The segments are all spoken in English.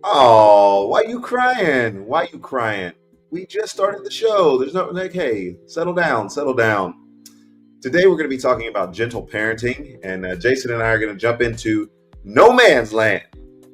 Oh, why you crying? Why you crying? We just started the show. There's no like, hey, settle down, settle down. Today we're going to be talking about gentle parenting, and Jason and I are going to jump into no man's land.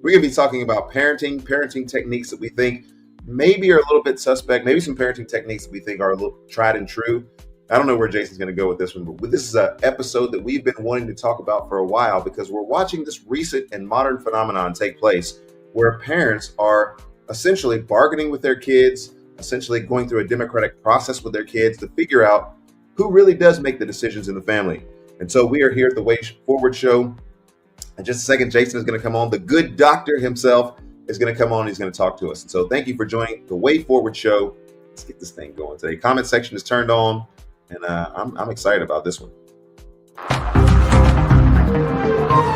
We're going to be talking about parenting techniques that we think maybe are a little bit suspect, maybe some parenting techniques that we think are a little tried and true. I don't know where Jason's going to go with this one, but this is an episode that we've been wanting to talk about for a while because we're watching this recent and modern phenomenon take place where parents are essentially bargaining with their kids, essentially going through a democratic process with their kids to figure out who really does make the decisions in the family. And so we are here at the Way Forward Show. In just a second, Jason is going to come on. The good doctor himself is going to come on. He's going to talk to us. And so thank you for joining the Way Forward Show. Let's get this thing going today. Comment section is turned on, and I'm excited about this one.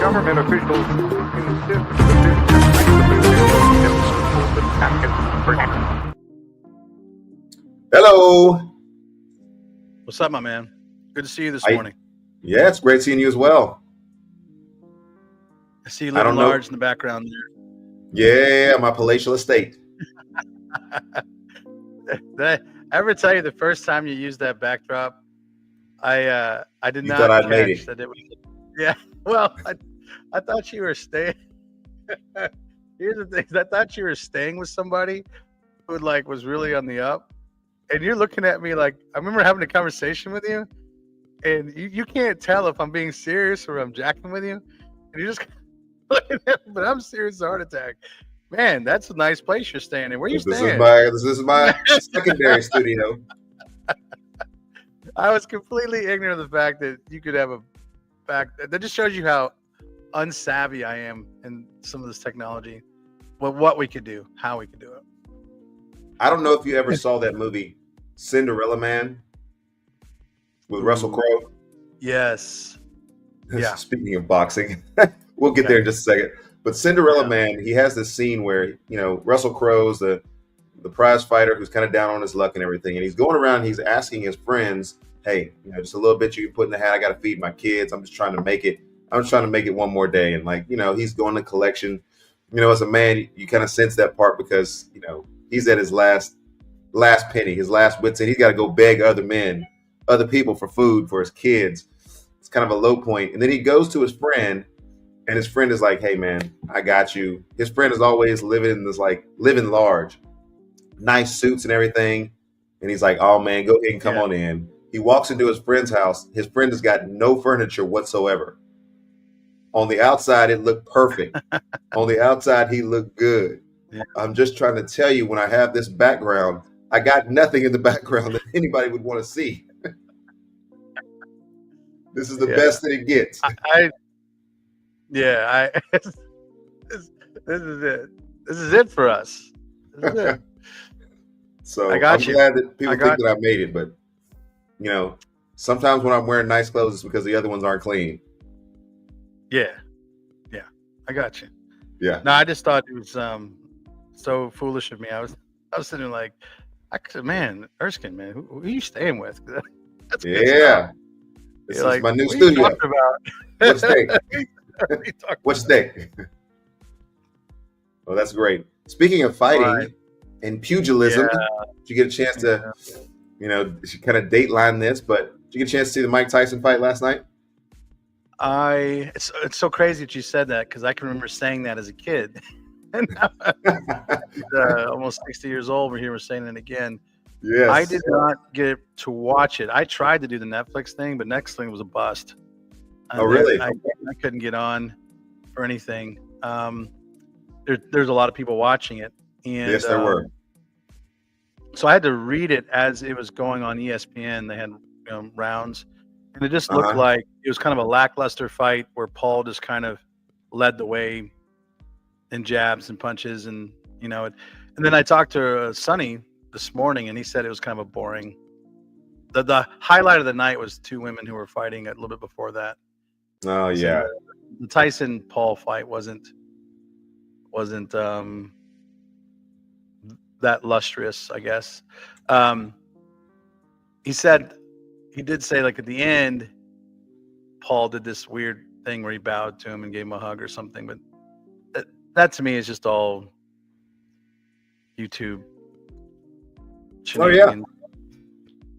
Government officials insist Hello. What's up, my man? Good to see you this I- morning. Yeah, it's great seeing you as well. I see you I don't living know. large in the background Yeah, my palatial estate. there. Did I ever tell you the first time you used that backdrop? I did You not thought I'd made catch it. that it was. Yeah, well, I thought you were staying. Here's the thing: I thought you were staying with somebody who was really on the up, and you're looking at me like I remember having a conversation with you, and you can't tell if I'm being serious or I'm jacking with you, and you're just looking at me, but I'm serious as a heart attack. Man, that's a nice place you're staying in. Where you This staying? is my secondary studio. I was completely ignorant of the fact that you could have a back. That just shows you how unsavvy I am in some of this technology. What we could do, how we could do it. I don't know if you ever saw that movie Cinderella Man with Russell Crowe. Yes. Yeah. Speaking of boxing, we'll get there in just a second. But Cinderella Yeah. Man, he has this scene where Russell Crowe's the prize fighter who's kind of down on his luck and everything, and he's going around. He's asking his friends, "Hey, just a little bit you can put in the hat. I got to feed my kids. I'm just trying to make it. I'm just trying to make it one more day." And he's going to collection. As a man, you kind of sense that part because he's at his last penny, his last wits end. He's got to go beg other people for food for his kids. It's kind of a low point. And then he goes to his friend, and his friend is like, "Hey man, I got you." His friend is always living large, nice suits and everything. And he's like, "Oh man, go ahead and come on in." He walks into his friend's house. His friend has got no furniture whatsoever. On the outside, it looked perfect. On the outside, he looked good. Yeah. I'm just trying to tell you, when I have this background, I got nothing in the background that anybody would want to see. This is the best that it gets. This is it. This is it for us. This is it. So I got I'm you. glad that people I think got that I made it, but sometimes when I'm wearing nice clothes, it's because the other ones aren't clean. Yeah. I got you. Yeah. No, I just thought it was so foolish of me. I was sitting there like, man, Erskine, man, who are you staying with? That's good Yeah. stuff. This You're is my new what are you studio. talking about? What's day? What are you talking What's about? day? Well, that's great. Speaking of fighting Right. and pugilism, Yeah. did you get a chance to, kind of dateline this, but did you get a chance to see the Mike Tyson fight last night? It's so crazy that you said that because I can remember saying that as a kid. And now I'm almost 60 years old. We're here. We're saying it again. Yes. I did not get to watch it. I tried to do the Netflix thing, but Netflix was a bust. Oh, really? I couldn't get on for anything. There's a lot of people watching it, and Yes, there were. so I had to read it as it was going on ESPN. They had rounds, and it just looked like it was kind of a lackluster fight where Paul just kind of led the way in jabs and punches, and and then I talked to Sonny this morning, and he said it was kind of a boring. The highlight of the night was two women who were fighting a little bit before that. Oh, yeah. So the Tyson Paul fight wasn't that lustrous, I guess. He did say like at the end, Paul did this weird thing where he bowed to him and gave him a hug or something, but that to me is just all YouTube. Oh yeah. shenanigans.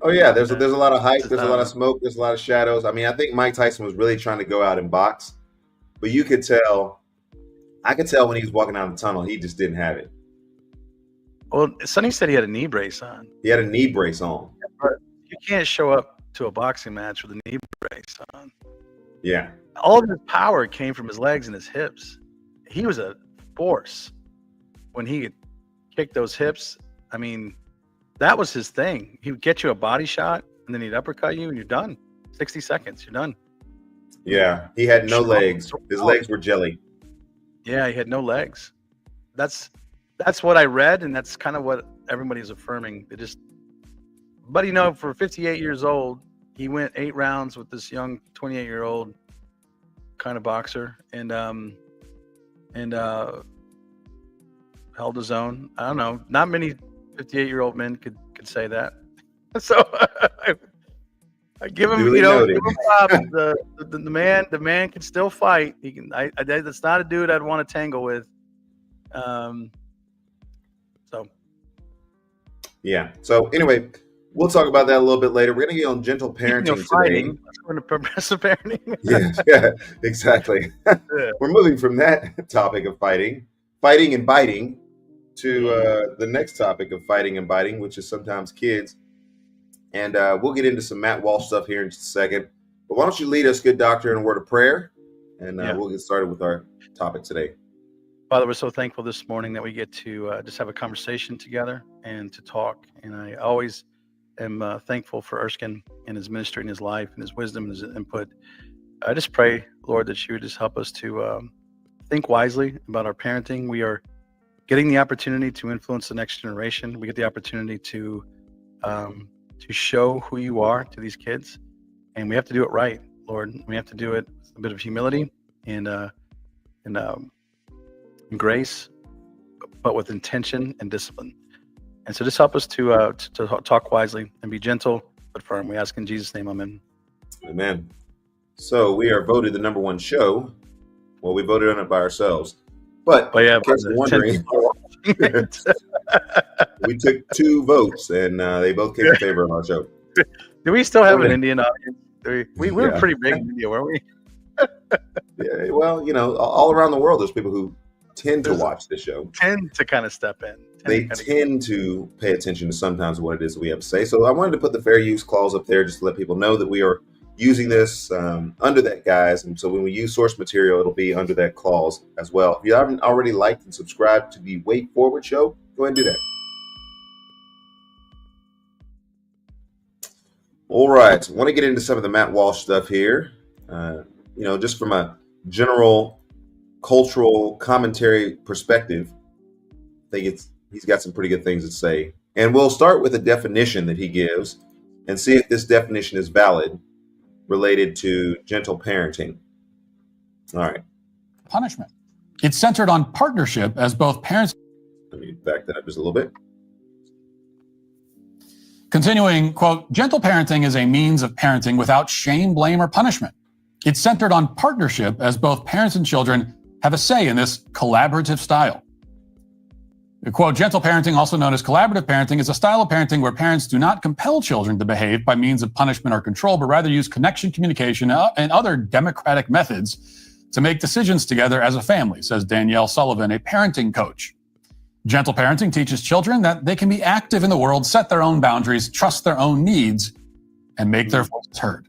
Oh yeah, there's a lot of hype, Just, there's a lot of smoke, there's a lot of shadows. I mean, I think Mike Tyson was really trying to go out and box, but you could tell, I could tell when he was walking down the tunnel, he just didn't have it. Well, Sonny said he had a knee brace on. He had a knee brace on. But you can't show up to a boxing match with a knee brace on. Yeah. All of his power came from his legs and his hips. He was a force when he could kick those hips. I mean, that was his thing. He would get you a body shot, and then he'd uppercut you, and you're done. 60 seconds, you're done. Yeah. He had no legs. His legs were jelly. Yeah, he had no legs. That's what I read, and that's kind of what everybody's affirming. But for 58 years old, he went 8 rounds with this young 28-year-old kind of boxer, and held his own. I don't know. Not many 58-year-old men could say that. So I give him, Duly give noted. him props. The man can still fight. He can. That's not a dude I'd want to tangle with. Yeah. So anyway, we'll talk about that a little bit later. We're gonna get on gentle parenting today. Fighting. Let's go into progressive parenting. Yeah, exactly. Yeah. We're moving from that topic of fighting and biting, to the next topic of fighting and biting, which is sometimes kids. And we'll get into some Matt Walsh stuff here in just a second. But why don't you lead us, good doctor, in a word of prayer, and we'll get started with our topic today. Father, we're so thankful this morning that we get to just have a conversation together and to talk. And I always am thankful for Erskine and his ministry and his life and his wisdom and his input. I just pray, Lord, that you would just help us to think wisely about our parenting. We are getting the opportunity to influence the next generation. We get the opportunity to show who you are to these kids, and we have to do it right, Lord. We have to do it with a bit of humility and grace, but with intention and discipline. And so just help us to talk wisely and be gentle but firm. We ask in Jesus' name, amen. Amen. So we are voted the number one show. Well, we voted on it by ourselves. But yeah, in case you're wondering, we took 2 votes, and they both came in favor of our show. Do we still have an Indian audience? We were Yeah. pretty big in India, weren't we? Yeah, well, all around the world, there's people who tend to watch this show. Tend to kind of step in. They tend to pay attention to sometimes what it is that we have to say. So I wanted to put the fair use clause up there just to let people know that we are using this under that, guys. And so when we use source material, it'll be under that clause as well. If you haven't already liked and subscribed to the Wait Forward Show, go ahead and do that. All right. I want to get into some of the Matt Walsh stuff here. Just from a general cultural commentary perspective, I think he's got some pretty good things to say. And we'll start with a definition that he gives and see if this definition is valid related to gentle parenting. All right. Punishment. It's centered on partnership as both parents. Let me back that up just a little bit. Continuing, quote, gentle parenting is a means of parenting without shame, blame, or punishment. It's centered on partnership as both parents and children have a say in this collaborative style. The quote, gentle parenting, also known as collaborative parenting, is a style of parenting where parents do not compel children to behave by means of punishment or control, but rather use connection, communication, and other democratic methods to make decisions together as a family, says Danielle Sullivan, a parenting coach. Gentle parenting teaches children that they can be active in the world, set their own boundaries, trust their own needs, and make their voices heard.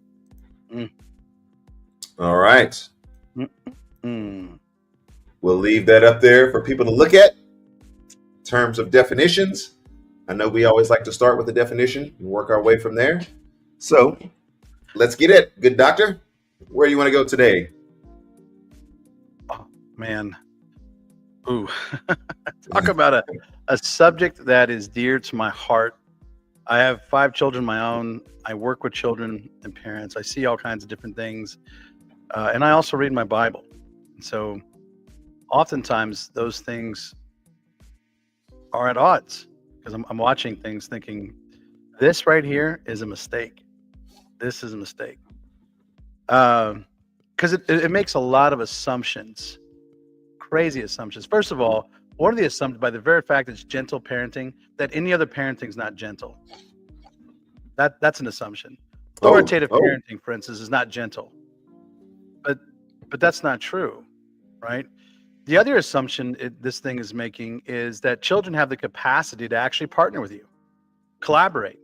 All right. Mm. We'll leave that up there for people to look at. In terms of definitions, I know we always like to start with the definition and work our way from there. So let's get it. Good doctor, where do you want to go today? Oh, man. Ooh. Talk about a subject that is dear to my heart. I have 5 children of my own. I work with children and parents. I see all kinds of different things. And I also read my Bible. And so oftentimes those things are at odds because I'm watching things thinking, this right here is a mistake. This is a mistake. Because it makes a lot of assumptions, crazy assumptions. First of all, one of the assumptions, by the very fact it's gentle parenting, that any other parenting is not gentle. That's an assumption. Authoritative parenting, for instance, is not gentle. But that's not true, right? The other assumption this thing is making is that children have the capacity to actually partner with you, collaborate,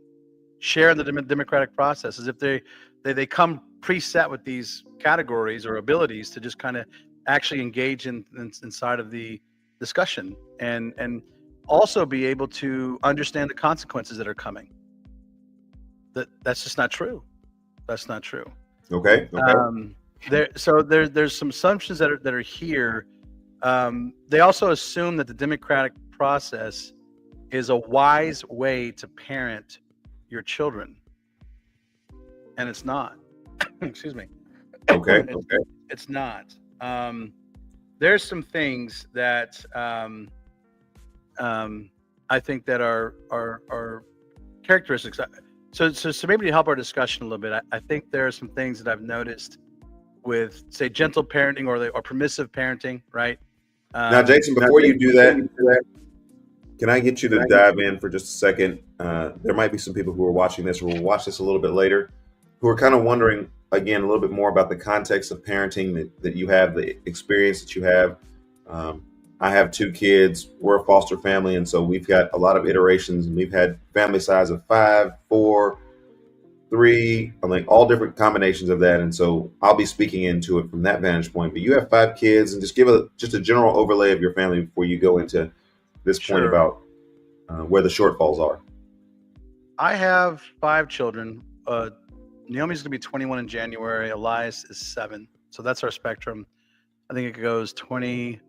share in the democratic process, as if they come preset with these categories or abilities to just kind of actually engage inside of the discussion and also be able to understand the consequences that are coming. That's just not true. That's not true. Okay. There's some assumptions that are here. They also assume that the democratic process is a wise way to parent your children, and it's not. Excuse me. Okay. It's not. There's some things that I think that are characteristics. So maybe to help our discussion a little bit, I think there are some things that I've noticed with, say, gentle parenting or permissive parenting, right? Now, Jason, before you do that, can I get you to dive in for just a second? There might be some people who are watching this or will watch this a little bit later who are kind of wondering, again, a little bit more about the context of parenting that you have, the experience that you have. I have 2 kids. We're a foster family, and so we've got a lot of iterations, and we've had family size of 5, 4, 3, I mean, all different combinations of that. And so I'll be speaking into it from that vantage point. But you have 5 kids, and just give just a general overlay of your family before you go into this point about where the shortfalls are. I have 5 children. Naomi's going to be 21 in January. Elias is 7. So that's our spectrum. I think it goes 20,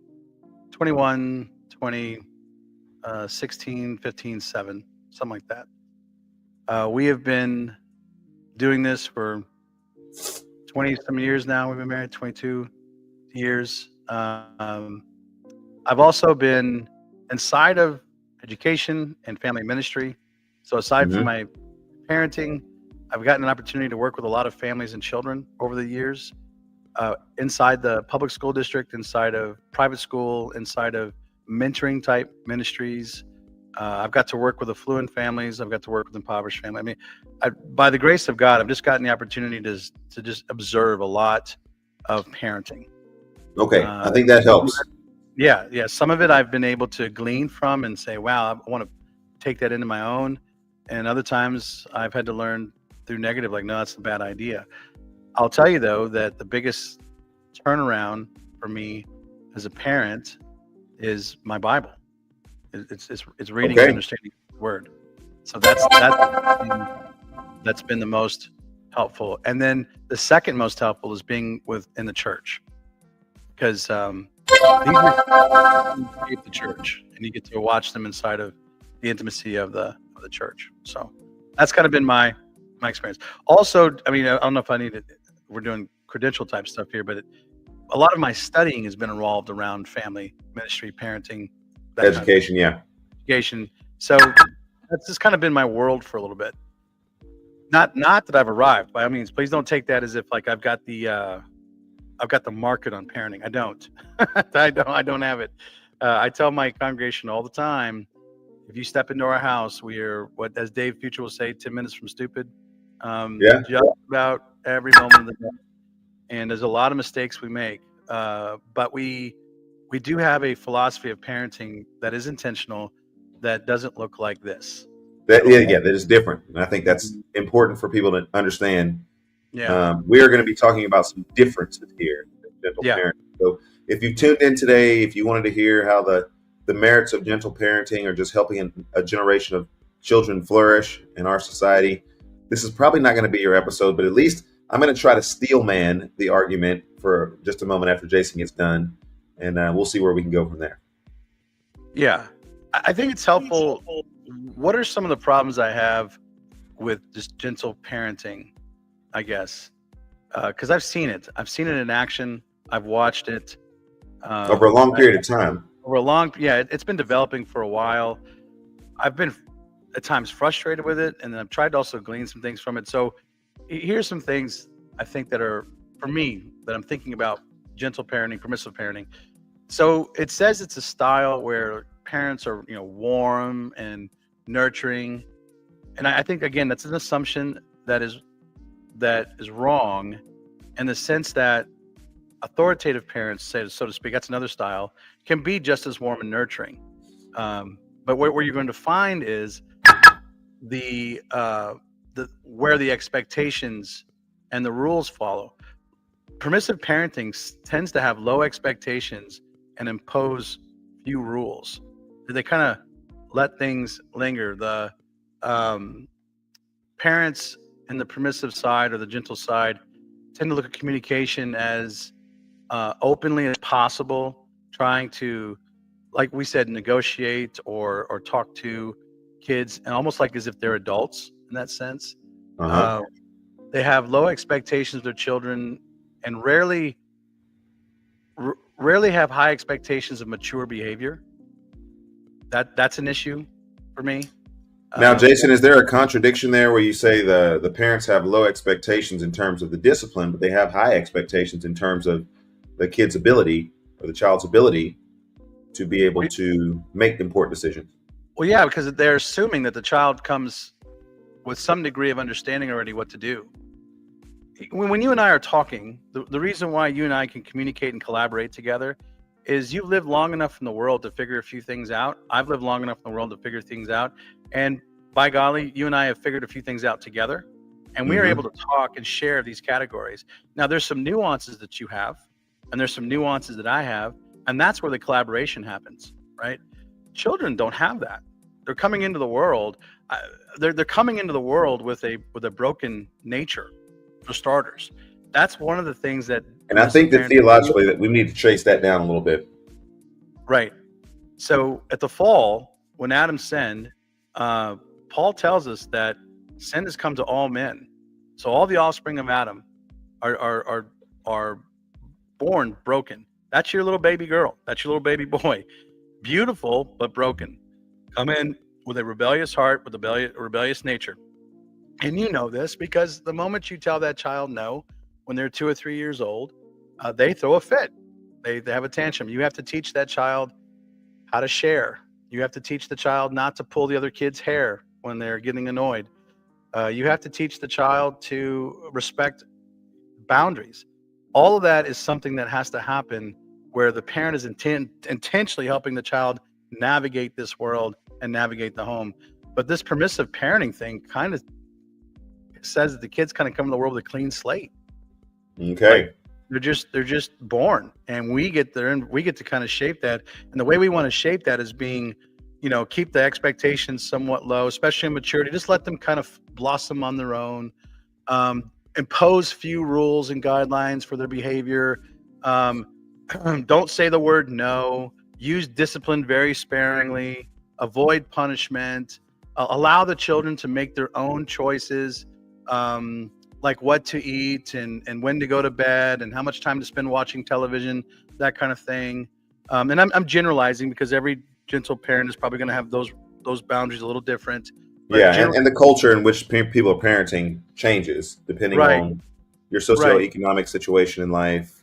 21, 20, 16, 15, 7, something like that. We have been doing this for 20 some years now. We've been married 22 years. I've also been inside of education and family ministry. So aside from my parenting, I've gotten an opportunity to work with a lot of families and children over the years, inside the public school district, inside of private school, inside of mentoring type ministries. I've got to work with affluent families. I've got to work with impoverished families. I mean, by the grace of God, I've just gotten the opportunity to just observe a lot of parenting. Okay, I think that helps. Yeah. Some of it I've been able to glean from and say, wow, I want to take that into my own. And other times I've had to learn through negative, like, no, that's a bad idea. I'll tell you, though, that the biggest turnaround for me as a parent is my Bible. It's reading and understanding the Word. So that's been the most helpful. And then the second most helpful is being in the church, because these are the church, and you get to watch them inside of the intimacy of the church. So that's kind of been my experience. Also, I mean, I don't know if we're doing credential type stuff here, but a lot of my studying has been involved around family ministry, parenting, education. Education. So that's just kind of been my world for a little bit. Not that I've arrived by all means. Please don't take that as if like I've got the market on parenting. I don't. I don't have it. I tell my congregation all the time, if you step into our house, we are what, as Dave Future will say, 10 minutes from stupid. Just about every moment of the day. And there's a lot of mistakes we make, but we do have a philosophy of parenting that is intentional, that doesn't look like this. That is different. And I think that's important for people to understand. Yeah. We are going to be talking about some differences here in gentle parenting. So if you tuned in today, if you wanted to hear how the merits of gentle parenting are just helping a generation of children flourish in our society, this is probably not going to be your episode, but at least I'm going to try to steel man the argument for just a moment after Jason gets done, and we'll see where we can go from there. Yeah, I think it's helpful. What are some of the problems I have with just gentle parenting, I guess? Because I've seen it. I've seen it in action. I've watched it. Over a long period of time. It's been developing for a while. I've been at times frustrated with it, and then I've tried to also glean some things from it. So here's some things I think that are, for me, that I'm thinking about gentle parenting, permissive parenting. So it says it's a style where parents are, warm and nurturing, and I think again that's an assumption that is wrong, in the sense that authoritative parents, say so to speak, that's another style, can be just as warm and nurturing. But where you're going to find is the where the expectations and the rules follow. Permissive parenting tends to have low expectations and impose few rules. They kind of let things linger. The parents in the permissive side or the gentle side tend to look at communication as openly as possible, trying to, like we said, negotiate or talk to kids, and almost like as if they're adults in that sense. Uh-huh. They have low expectations of their children, and rarely have high expectations of mature behavior. That's an issue for me. Now, Jason, is there a contradiction there where you say the parents have low expectations in terms of the discipline, but they have high expectations in terms of the kid's ability or the child's ability to be able to make important decisions? Well, yeah, because they're assuming that the child comes with some degree of understanding already what to do. When you and I are talking, the reason why you and I can communicate and collaborate together is you've lived long enough in the world to figure a few things out. I've lived long enough in the world to figure things out. And by golly, you and I have figured a few things out together. And we are able to talk and share these categories. Now, there's some nuances that you have, and there's some nuances that I have. And that's where the collaboration happens, right? Children don't have that. They're coming into the world. They're coming into the world with a broken nature, for starters. That's one of the things that. And I think that theologically that we need to trace that down a little bit. Right. So at the fall, when Adam sinned, Paul tells us that sin has come to all men. So all the offspring of Adam are born broken. That's your little baby girl. That's your little baby boy. Beautiful, but broken. Come in with a rebellious heart, with a rebellious nature. And you know this because the moment you tell that child no, when they're 2 or 3 years old, they throw a fit. They have a tantrum. You have to teach that child how to share. You have to teach the child not to pull the other kid's hair when they're getting annoyed. You have to teach the child to respect boundaries. All of that is something that has to happen where the parent is intentionally helping the child navigate this world and navigate the home. But this permissive parenting thing kind of says that the kids kind of come in the world with a clean slate. Okay. Like, they're just born, and we get there and we get to kind of shape that. And the way we want to shape that is being, keep the expectations somewhat low, especially in maturity. Just let them kind of blossom on their own. Impose few rules and guidelines for their behavior. Don't say the word no. Use discipline very sparingly. Avoid punishment. Allow the children to make their own choices, like what to eat and when to go to bed and how much time to spend watching television, that kind of thing. And I'm generalizing because every gentle parent is probably going to have those boundaries a little different. But yeah, and the culture in which people are parenting changes depending on your socioeconomic situation in life,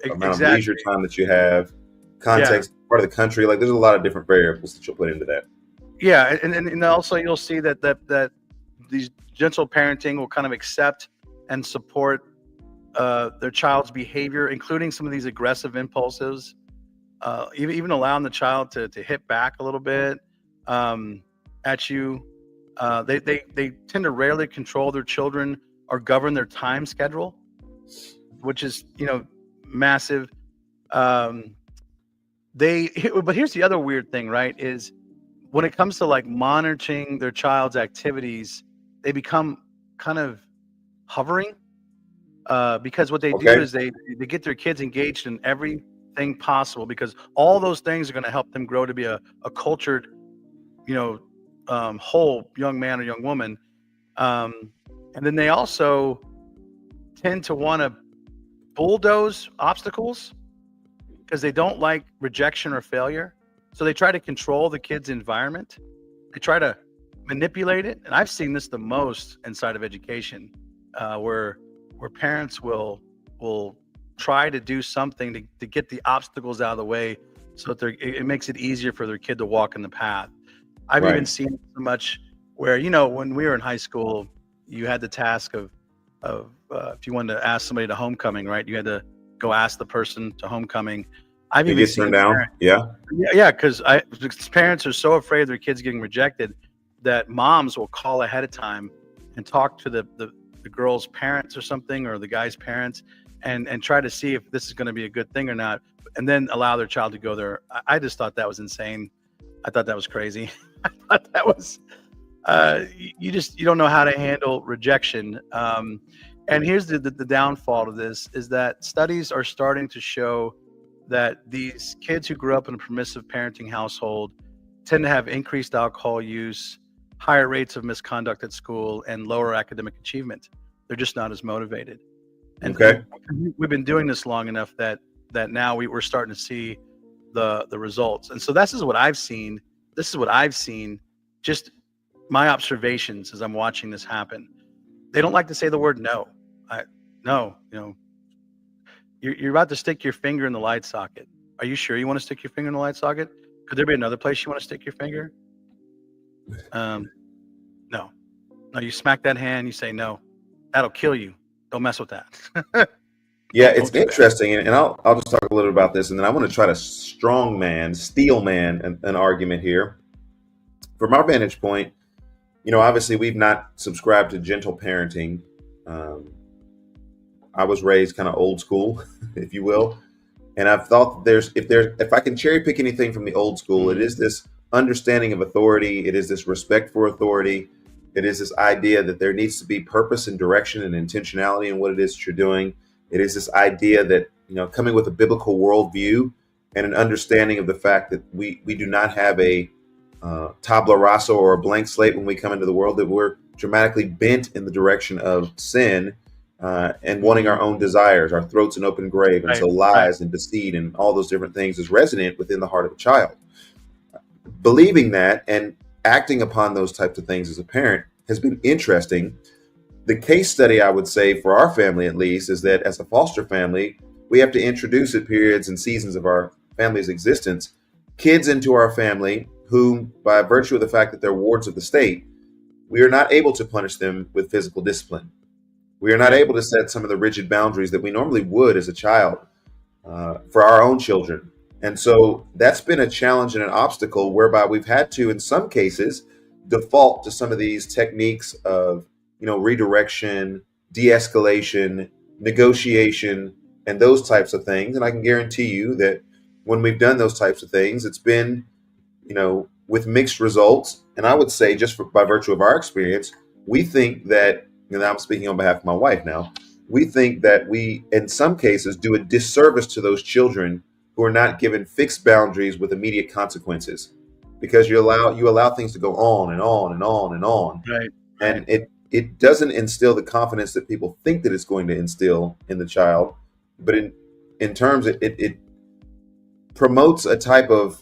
amount of leisure time that you have, context, part of the country. Like there's a lot of different variables that you'll put into that. Yeah, and also you'll see that these gentle parenting will kind of accept and support their child's behavior, including some of these aggressive impulses, even allowing the child to hit back a little bit at you. They tend to rarely control their children or govern their time schedule, which is massive. But here's the other weird thing, right? Is when it comes to like monitoring their child's activities, they become kind of hovering because what they do is they get their kids engaged in everything possible, because all those things are going to help them grow to be a cultured, whole young man or young woman. And then they also tend to want to bulldoze obstacles because they don't like rejection or failure. So they try to control the kid's environment. They try to manipulate it. And I've seen this the most inside of education, where parents will try to do something to get the obstacles out of the way so that it makes it easier for their kid to walk in the path. I've Right. even seen it so much where, you know, when we were in high school, you had the task of if you wanted to ask somebody to homecoming, right? You had to go ask the person to homecoming. I've It even gets seen turned down. parents, Yeah. yeah, because parents are so afraid of their kids getting rejected that moms will call ahead of time and talk to the girl's parents or something, or the guy's parents, and try to see if this is going to be a good thing or not, and then allow their child to go there. I just thought that was insane. I thought that was crazy. I thought that was you don't know how to handle rejection. And here's the downfall of this is that studies are starting to show that these kids who grew up in a permissive parenting household tend to have increased alcohol use, higher rates of misconduct at school, and lower academic achievement. They're just not as motivated. And Okay. we've been doing this long enough that now we're starting to see the results. And so this is what I've seen. Just my observations as I'm watching this happen. They don't like to say the word no. No, you know, you're about to stick your finger in the light socket. Are you sure you want to stick your finger in the light socket? Could there be another place you want to stick your finger? No. You smack that hand, you say no. That'll kill you. Don't mess with that. Yeah, Don't it's do that. interesting, and I'll just talk a little about this, and then I want to try to steel man an argument here. From our vantage point, you know, obviously we've not subscribed to gentle parenting. I was raised kind of old school, if you will, and I've thought if I can cherry pick anything from the old school, it is this understanding of authority. It is this respect for authority. It is this idea that there needs to be purpose and direction and intentionality in what it is that you're doing. It is this idea that, you know, coming with a biblical worldview and an understanding of the fact that we do not have a tabula rasa or a blank slate when we come into the world, that we're dramatically bent in the direction of sin and wanting our own desires, our throats an open grave. And so lies and deceit and all those different things is resonant within the heart of a child. Believing that and acting upon those types of things as a parent has been interesting. The case study, I would say, for our family at least, is that as a foster family, we have to introduce at periods and seasons of our family's existence kids into our family who, by virtue of the fact that they're wards of the state, we are not able to punish them with physical discipline. We are not able to set some of the rigid boundaries that we normally would as a child for our own children. And so that's been a challenge and an obstacle whereby we've had to, in some cases, default to some of these techniques of, you know, redirection, de-escalation, negotiation, and those types of things. And I can guarantee you that when we've done those types of things, it's been, you know, with mixed results. And I would say, by virtue of our experience, we think that, and I'm speaking on behalf of my wife now, we think that we, in some cases, do a disservice to those children who are not given fixed boundaries with immediate consequences, because you allow things to go on and on and on and on. Right. And it doesn't instill the confidence that people think that it's going to instill in the child, but in terms it promotes a type of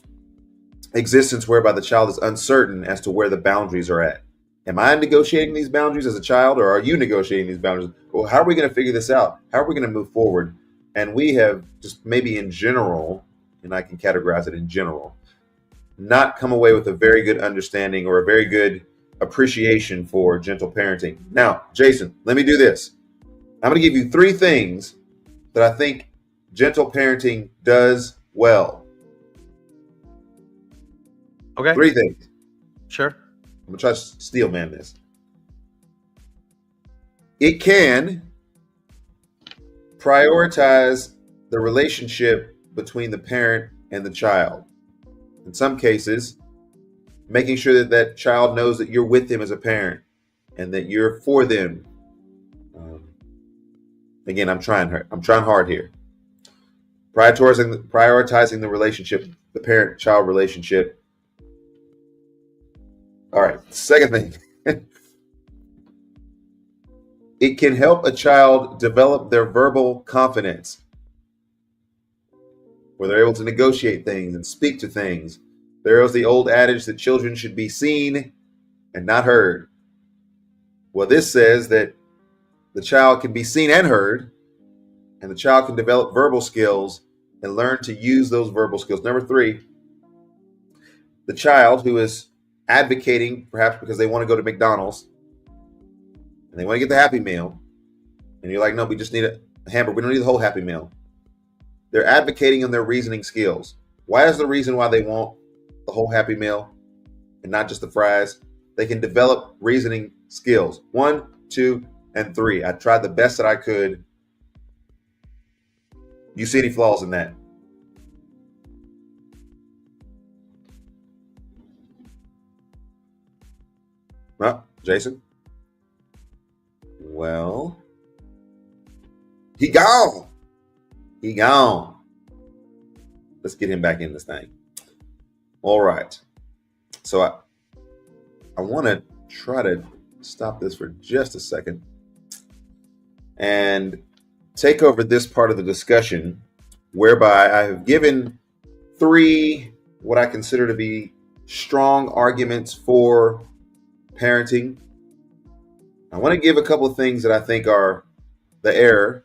existence whereby the child is uncertain as to where the boundaries are at. Am I negotiating these boundaries as a child, or are you negotiating these boundaries? Well, how are we going to figure this out? How are we going to move forward? And we have just maybe in general, and I can categorize it in general, not come away with a very good understanding or a very good appreciation for gentle parenting. Now, Jason, let me do this. I'm going to give you 3 things that I think gentle parenting does well. Okay. 3 things. Sure. I'm going to try to steel man this. It can prioritize the relationship between the parent and the child. In some cases, making sure that that child knows that you're with them as a parent and that you're for them. Again, I'm trying hard here. Prioritizing the relationship, the parent-child relationship. All right, second thing. It can help a child develop their verbal confidence, where they're able to negotiate things and speak to things. There is the old adage that children should be seen and not heard. Well, this says that the child can be seen and heard, and the child can develop verbal skills and learn to use those verbal skills. Number 3, the child who is advocating, perhaps because they want to go to McDonald's and they want to get the Happy Meal, and you're like, no, we just need a hamburger. We don't need the whole Happy Meal. They're advocating on their reasoning skills. Why is the reason why they want the whole Happy Meal and not just the fries? They can develop reasoning skills. 1, 2, and 3. I tried the best that I could. You see any flaws in that? Well, Jason? Well, he gone. He gone. Let's get him back in this thing. All right. So I want to try to stop this for just a second and take over this part of the discussion whereby I have given 3 what I consider to be strong arguments for parenting. I want to give a couple of things that I think are the error.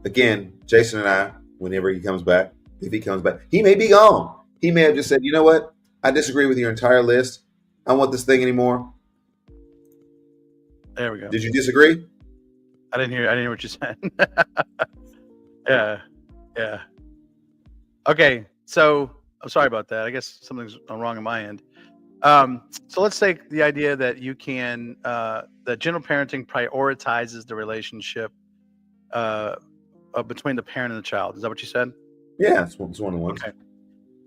Again, Jason and I, whenever he comes back, if he comes back, he may be gone. He may have just said, you know what? I disagree with your entire list. I don't want this thing anymore. There we go. Did you disagree? I didn't hear what you said. Yeah. Okay, so I'm sorry about that. I guess something's wrong on my end. So let's take the idea that you can that gentle parenting prioritizes the relationship between the parent and the child. Is that what you said? Yeah, it's one of the ones. Okay.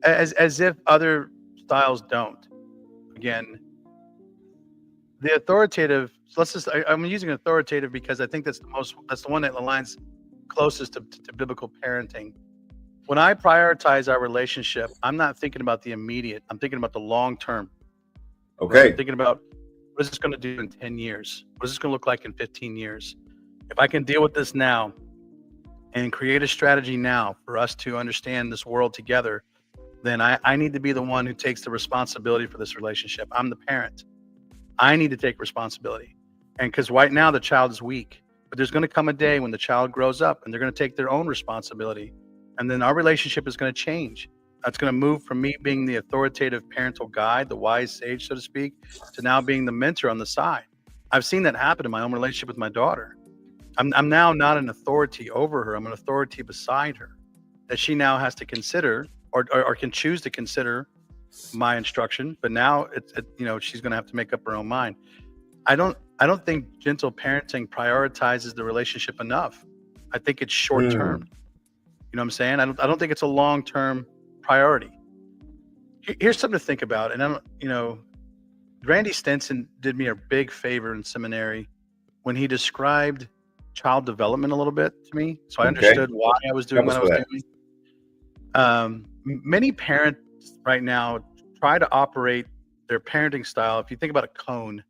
As if other styles don't. Again, the authoritative. So let's just. I'm using authoritative because I think that's the one that aligns closest to biblical parenting. When I prioritize our relationship, I'm not thinking about the immediate. I'm thinking about the long term. Okay. Right? I'm thinking about what is this going to do in 10 years? What is this going to look like in 15 years? If I can deal with this now and create a strategy now for us to understand this world together, then I need to be the one who takes the responsibility for this relationship. I'm the parent. I need to take responsibility. And because right now the child is weak, but there's going to come a day when the child grows up and they're going to take their own responsibility. And then our relationship is going to change. That's going to move from me being the authoritative parental guide, the wise sage, so to speak, to now being the mentor on the side. I've seen that happen in my own relationship with my daughter. I'm now not an authority over her. I'm an authority beside her that she now has to consider or can choose to consider my instruction. But now she's going to have to make up her own mind. I don't think gentle parenting prioritizes the relationship enough. I think it's short term. You know what I'm saying? I don't think it's a long term priority. Here's something to think about. And Randy Stenson did me a big favor in seminary when he described child development a little bit to me. So I understood why I was doing what I was doing. Many parents right now try to operate their parenting style. If you think about a cone,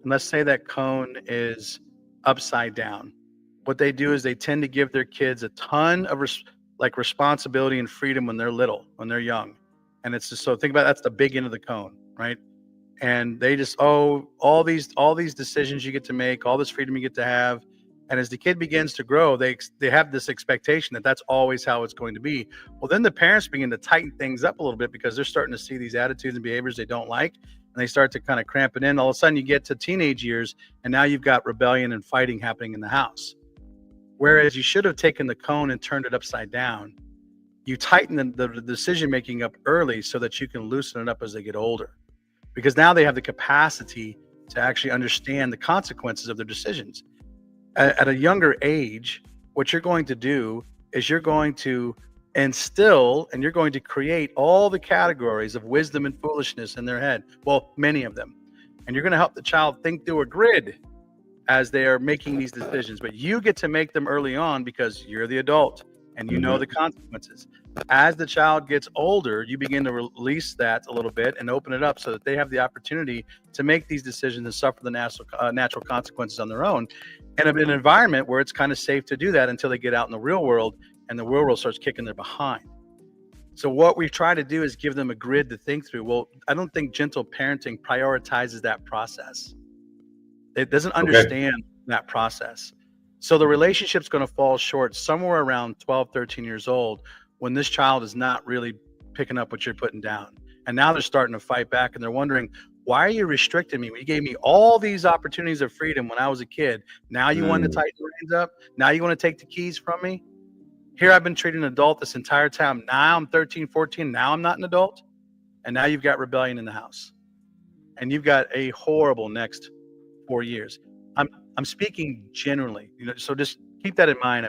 and let's say that cone is upside down. What they do is they tend to give their kids a ton of responsibility and freedom when they're little, when they're young. And it's just, so think about that's the big end of the cone, right? And they just, all these decisions you get to make, all this freedom you get to have. And as the kid begins to grow, they have this expectation that that's always how it's going to be. Well, then the parents begin to tighten things up a little bit because they're starting to see these attitudes and behaviors they don't like. And they start to kind of cramp it in. All of a sudden you get to teenage years and now you've got rebellion and fighting happening in the house. Whereas you should have taken the cone and turned it upside down. You tighten the decision making up early so that you can loosen it up as they get older. Because now they have the capacity to actually understand the consequences of their decisions. At a younger age, what you're going to do is you're going to instill and you're going to create all the categories of wisdom and foolishness in their head. Well, many of them. And you're going to help the child think through a grid as they are making these decisions. But you get to make them early on because you're the adult and you know the consequences. As the child gets older, you begin to release that a little bit and open it up so that they have the opportunity to make these decisions and suffer the natural consequences on their own. And in an environment where it's kind of safe to do that until they get out in the real world and the real world starts kicking their behind. So what we try to do is give them a grid to think through. Well, I don't think gentle parenting prioritizes that process. It doesn't understand that process. So the relationship's going to fall short somewhere around 12, 13 years old when this child is not really picking up what you're putting down. And now they're starting to fight back and they're wondering, why are you restricting me? You gave me all these opportunities of freedom when I was a kid. Now you want to tighten the reins up? Now you want to take the keys from me? Here I've been treated an adult this entire time. Now I'm 13, 14. Now I'm not an adult. And now you've got rebellion in the house. And you've got a horrible next 4 years. I'm speaking generally, so just keep that in mind.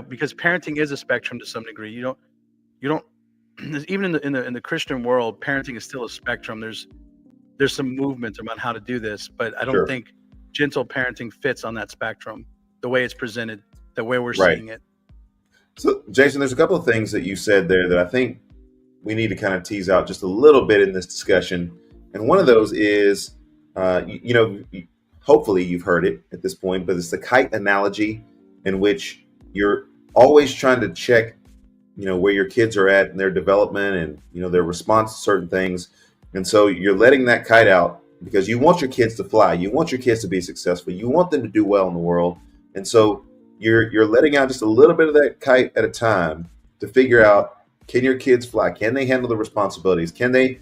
Because parenting is a spectrum to some degree. You don't even in the Christian world, parenting is still a spectrum. There's some movement about how to do this, but I don't think gentle parenting fits on that spectrum, the way it's presented, the way we're seeing it. So, Jason, there's a couple of things that you said there that I think we need to kind of tease out just a little bit in this discussion. And one of those is, hopefully you've heard it at this point, but it's the kite analogy, in which you're always trying to check, where your kids are at in their development and, their response to certain things. And so you're letting that kite out because you want your kids to fly. You want your kids to be successful. You want them to do well in the world. And so you're letting out just a little bit of that kite at a time to figure out, can your kids fly? Can they handle the responsibilities? Can they,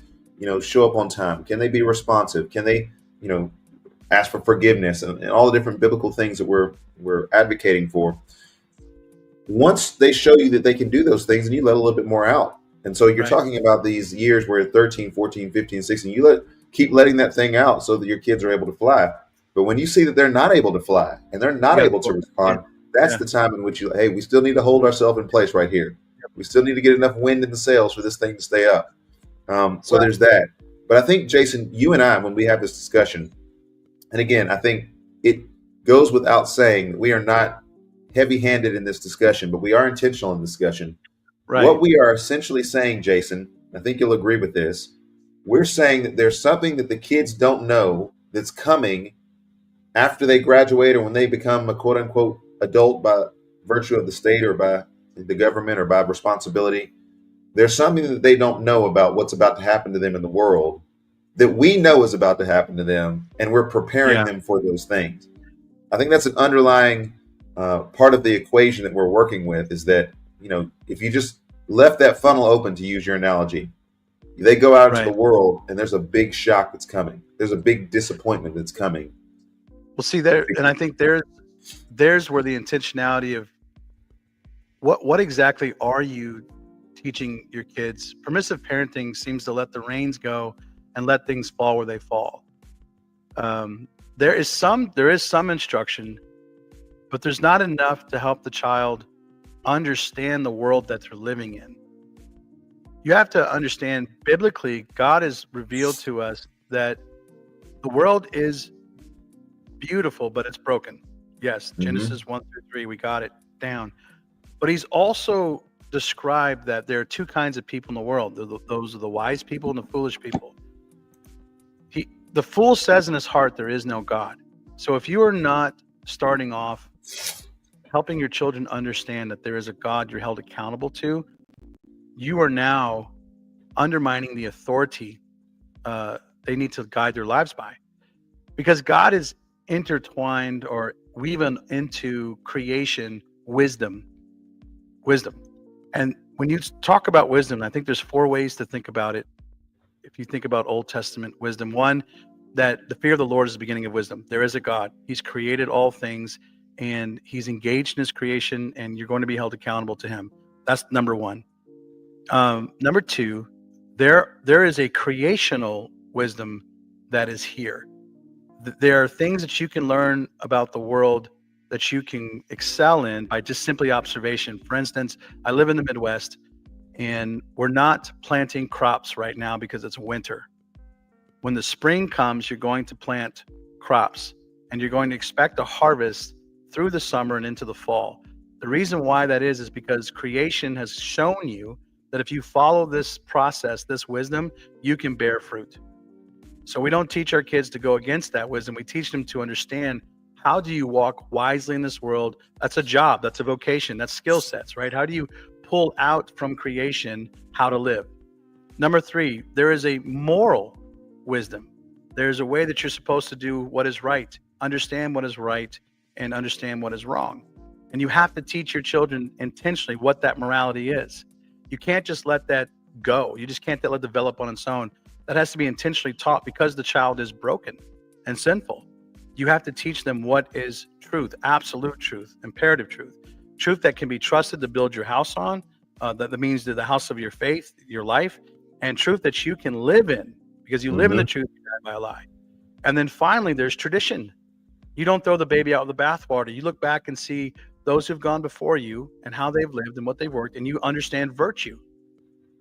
show up on time? Can they be responsive? Can they, ask for forgiveness and all the different biblical things that we're advocating for? Once they show you that they can do those things, and you let a little bit more out. And so you're talking about these years where 13, 14, 15, 16, you keep letting that thing out so that your kids are able to fly. But when you see that they're not able to fly and they're not able to respond, that's the time in which we still need to hold ourselves in place right here. We still need to get enough wind in the sails for this thing to stay up. So there's that. But I think, Jason, you and I, when we have this discussion, and again, I think it goes without saying that we are not heavy-handed in this discussion, but we are intentional in discussion. Right. What we are essentially saying, Jason, I think you'll agree with this, we're saying that there's something that the kids don't know that's coming after they graduate or when they become a quote-unquote adult by virtue of the state or by the government or by responsibility. There's something that they don't know about what's about to happen to them in the world that we know is about to happen to them, and we're preparing them for those things. I think that's an underlying part of the equation that we're working with, is that, if you just left that funnel open, to use your analogy, they go out into the world and there's a big shock that's coming. There's a big disappointment that's coming. Well, see there, and I think there's where the intentionality of what exactly are you teaching your kids? Permissive parenting seems to let the reins go and let things fall where they fall. There is some instruction, but there's not enough to help the child understand the world that they're living in. You have to understand, biblically, God has revealed to us that the world is beautiful, but it's broken. Yes, Genesis 1 through 3, we got it down. But he's also described that there are two kinds of people in the world. Those are the wise people and the foolish people. The fool says in his heart, there is no God. So if you are not starting off helping your children understand that there is a God you're held accountable to, you are now undermining the authority they need to guide their lives by. Because God is intertwined or weaving into creation wisdom. And when you talk about wisdom, I think there's 4 ways to think about it. If you think about Old Testament wisdom, one, that the fear of the Lord is the beginning of wisdom. There is a God. He's created all things, and he's engaged in his creation, and you're going to be held accountable to him. That's number one. Number 2, there is a creational wisdom that is here. There are things that you can learn about the world that you can excel in by just simply observation. For instance, I live in the Midwest, and we're not planting crops right now because it's winter. When the spring comes, you're going to plant crops, and you're going to expect a harvest through the summer and into the fall. The reason why that is because creation has shown you that if you follow this process, this wisdom, you can bear fruit. So we don't teach our kids to go against that wisdom. We teach them to understand, how do you walk wisely in this world? That's a job, that's a vocation, that's skill sets, right? How do you pull out from creation how to live? Number 3, there is a moral wisdom. There's a way that you're supposed to do what is right, understand what is right, and understand what is wrong. And you have to teach your children intentionally what that morality is. You can't just let that go. You just can't let it develop on its own. That has to be intentionally taught because the child is broken and sinful. You have to teach them what is truth, absolute truth, imperative truth, truth that can be trusted to build your house on. That means the house of your faith, your life, and truth that you can live in, because you live in the truth, you die by a lie. And then finally, there's tradition. You don't throw the baby out with the bathwater. You look back and see those who've gone before you and how they've lived and what they've worked, and you understand virtue.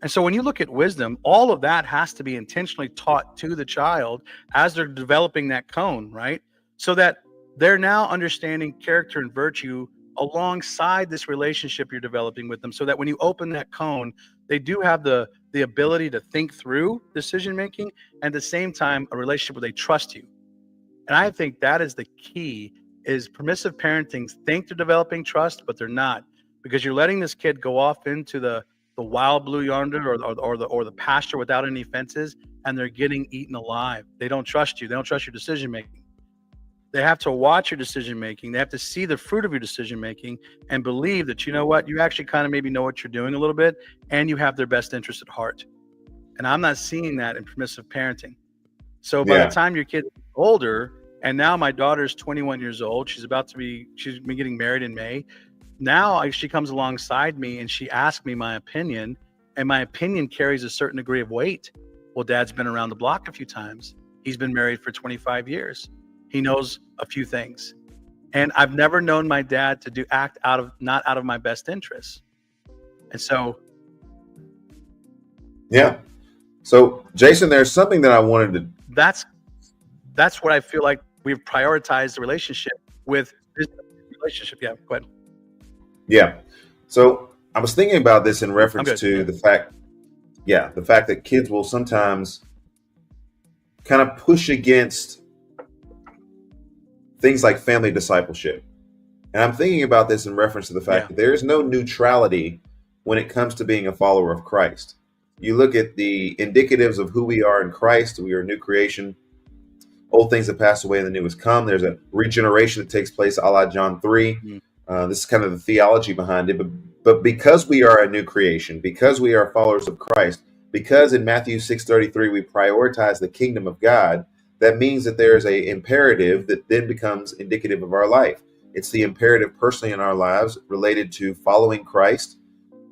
And so when you look at wisdom, all of that has to be intentionally taught to the child as they're developing that cone, right? So that they're now understanding character and virtue alongside this relationship you're developing with them, so that when you open that cone, they do have the ability to think through decision making, and at the same time a relationship where they trust you. And I think that is the key. Is permissive parenting think they're developing trust, but they're not, because you're letting this kid go off into the wild blue yonder or the pasture without any fences, and they're getting eaten alive. They don't trust you. They don't trust your decision making. They have to watch your decision making. They have to see the fruit of your decision making and believe that, you know what, you actually kind of maybe know what you're doing a little bit, and you have their best interest at heart. And I'm not seeing that in permissive parenting. So by the time your kid's older, and now my daughter's 21 years old, she's been getting married in May. Now she comes alongside me and she asks me my opinion, and my opinion carries a certain degree of weight. Well, Dad's been around the block a few times. He's been married for 25 years. He knows a few things. And I've never known my dad to act not out of my best interests. And so. Yeah. So Jason, there's something that I wanted to. That's what I feel like we've prioritized the relationship with this relationship. Yeah, go ahead. Yeah. So I was thinking about this in reference to the fact that kids will sometimes kind of push against things like family discipleship. And I'm thinking about this in reference to the fact that there is no neutrality when it comes to being a follower of Christ. You look at the indicatives of who we are in Christ. We are a new creation. Old things have passed away and the new has come. There's a regeneration that takes place a la John 3. This is kind of the theology behind it. But because we are a new creation, because we are followers of Christ, because in Matthew 6:33 we prioritize the kingdom of God, that means that there's a imperative that then becomes indicative of our life. It's the imperative personally in our lives related to following Christ.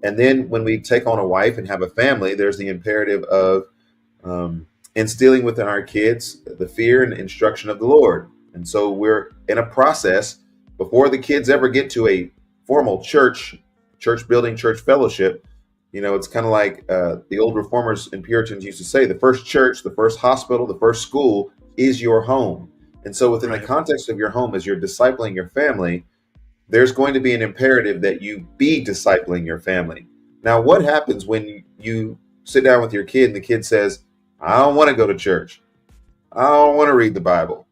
And then when we take on a wife and have a family, there's the imperative of instilling within our kids the fear and instruction of the Lord. And so we're in a process before the kids ever get to a formal church building, church fellowship. You know, it's kind of like the old reformers and Puritans used to say, the first church, the first hospital, the first school is your home. And so within the context of your home, as you're discipling your family, there's going to be an imperative that you be discipling your family. Now, what happens when you sit down with your kid and the kid says, I don't want to go to church. I don't want to read the Bible.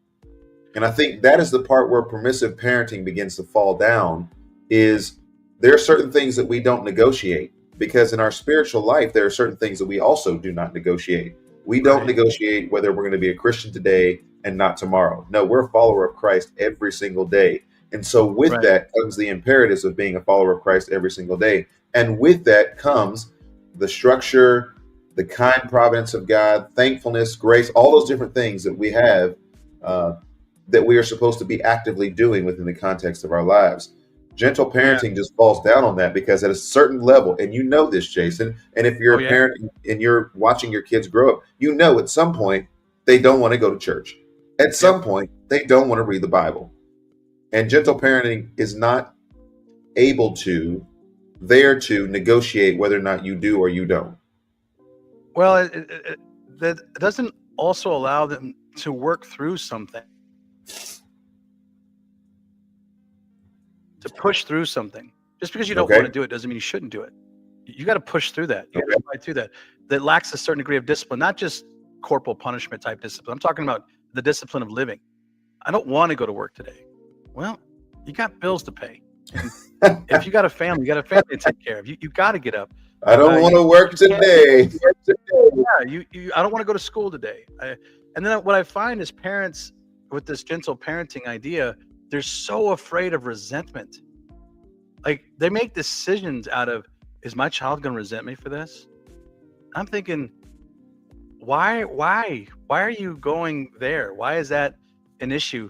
And I think that is the part where permissive parenting begins to fall down, is there are certain things that we don't negotiate, because in our spiritual life, there are certain things that we also do not negotiate. We don't negotiate whether we're going to be a Christian today and not tomorrow. No, we're a follower of Christ every single day. And so with that comes the imperatives of being a follower of Christ every single day. And with that comes the structure, the kind providence of God, thankfulness, grace, all those different things that we have that we are supposed to be actively doing within the context of our lives. Gentle parenting just falls down on that, because at a certain level, and you know this, Jason, and if you're a parent and you're watching your kids grow up, you know at some point they don't want to go to church. At some point, they don't want to read the Bible. And gentle parenting is not able to, there to negotiate whether or not you do or you don't. Well, that doesn't also allow them to work through something, to push through something. Just because you don't want to do it doesn't mean you shouldn't do it. You got to push through that. You got to fight through that. That lacks a certain degree of discipline, not just corporal punishment type discipline. I'm talking about the discipline of living. I don't want to go to work today. Well, you got bills to pay. And if you got a family, you got a family to take care of. You got to get up. I don't want to work today. Yeah, I don't want to go to school today. And then what I find is parents with this gentle parenting idea, they're so afraid of resentment. Like they make decisions out of, is my child going to resent me for this? I'm thinking, why are you going there? Why is that an issue?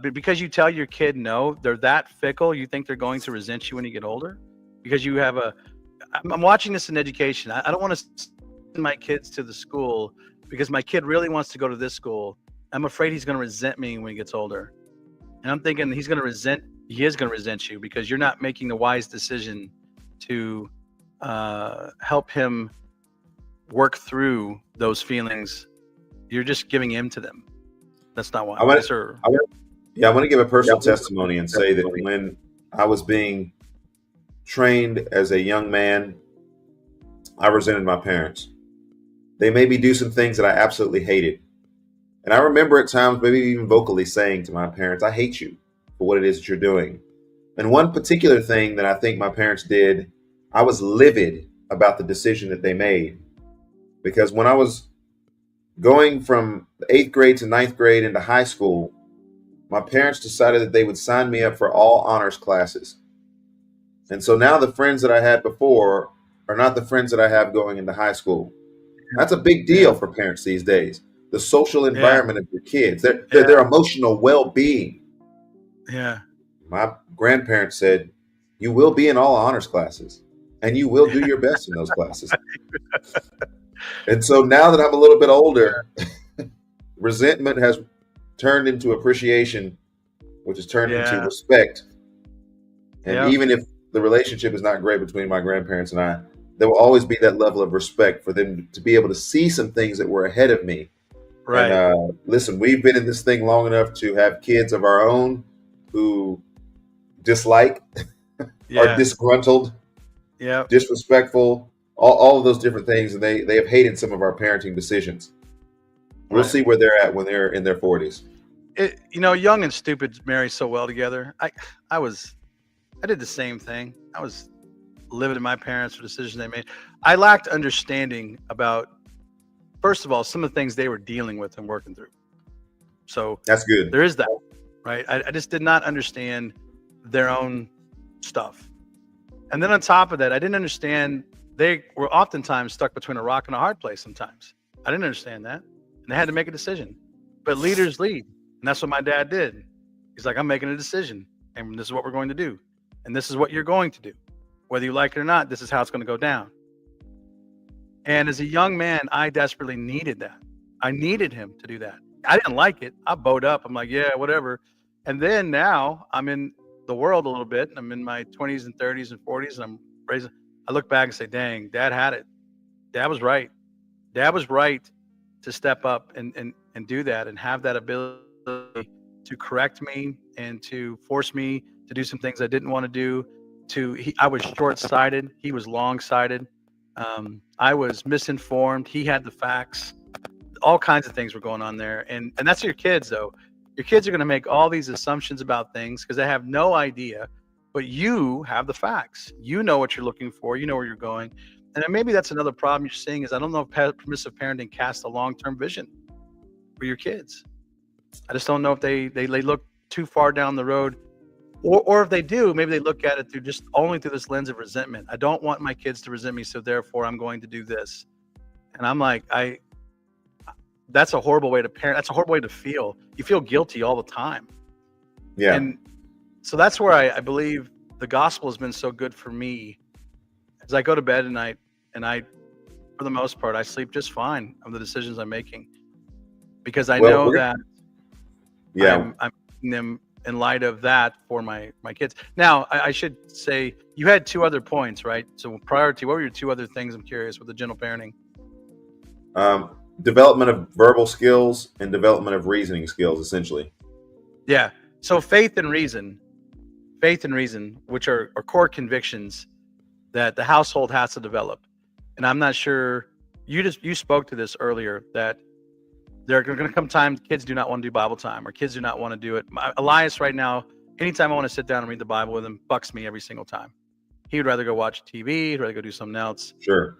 Because you tell your kid no, they're that fickle. You think they're going to resent you when you get older? Because you have I'm watching this in education. I don't want to send my kids to the school because my kid really wants to go to this school. I'm afraid he's going to resent me when he gets older. And I'm thinking he is going to resent you because you're not making the wise decision to help him work through those feelings. You're just giving in to them. That's not why. I want to give a personal testimony and say that when I was being trained as a young man, I resented my parents. They made me do some things that I absolutely hated. And I remember at times, maybe even vocally saying to my parents, I hate you for what it is that you're doing. And one particular thing that I think my parents did, I was livid about the decision that they made. Because when I was going from the 8th grade to 9th grade into high school, my parents decided that they would sign me up for all honors classes. And so now the friends that I had before are not the friends that I have going into high school. That's a big deal for parents these days. The social environment of your kids, their emotional well-being. Yeah. My grandparents said, you will be in all honors classes and you will do your best in those classes. And so now that I'm a little bit older, resentment has turned into appreciation, which has turned into respect. And even if the relationship is not great between my grandparents and I, there will always be that level of respect for them to be able to see some things that were ahead of me. Right. And listen, we've been in this thing long enough to have kids of our own who dislike, are disgruntled, disrespectful, all of those different things. And they have hated some of our parenting decisions. We'll see where they're at when they're in their 40s. Young and stupid marry so well together. I did the same thing. I was livid at my parents for decisions they made. I lacked understanding about, first of all, some of the things they were dealing with and working through. So that's good. There is that, right? I just did not understand their own stuff. And then on top of that, I didn't understand they were oftentimes stuck between a rock and a hard place sometimes. I didn't understand that. And they had to make a decision. But leaders lead. And that's what my dad did. He's like, I'm making a decision. And this is what we're going to do. And this is what you're going to do. Whether you like it or not, this is how it's going to go down. And as a young man, I desperately needed that. I needed him to do that. I didn't like it. I bowed up. I'm like, yeah, whatever. And then now I'm in the world a little bit. I'm in my 20s and 30s and 40s. And I look back and say, dang, Dad had it. Dad was right. Dad was right to step up and do that and have that ability to correct me and to force me to do some things I didn't want to do. I was short-sighted. He was long-sighted. I was misinformed. He had the facts. All kinds of things were going on there. And that's your kids, though. Your kids are going to make all these assumptions about things because they have no idea, but you have the facts. You know what you're looking for. You know where you're going. And maybe that's another problem you're seeing is I don't know if permissive parenting casts a long-term vision for your kids. I just don't know if they look too far down the road. Or if they do, maybe they look at it through this lens of resentment. I don't want my kids to resent me, so therefore I'm going to do this. And I'm like, that's a horrible way to parent. That's a horrible way to feel. You feel guilty all the time. Yeah. And so that's where I believe the gospel has been so good for me. As I go to bed at night, and for the most part, I sleep just fine of the decisions I'm making. Because I know that I'm making them in light of that for my kids. Now, I should say you had two other points, right? So prior to, what were your two other things? I'm curious with the gentle parenting. Development of verbal skills and development of reasoning skills, essentially. Yeah. So faith and reason, which are core convictions that the household has to develop. And I'm not sure, you spoke to this earlier, that there are going to come times kids do not want to do Bible time or kids do not want to do it. Elias right now, anytime I want to sit down and read the Bible with him, bucks me every single time. He would rather go watch TV, he'd rather go do something else. Sure.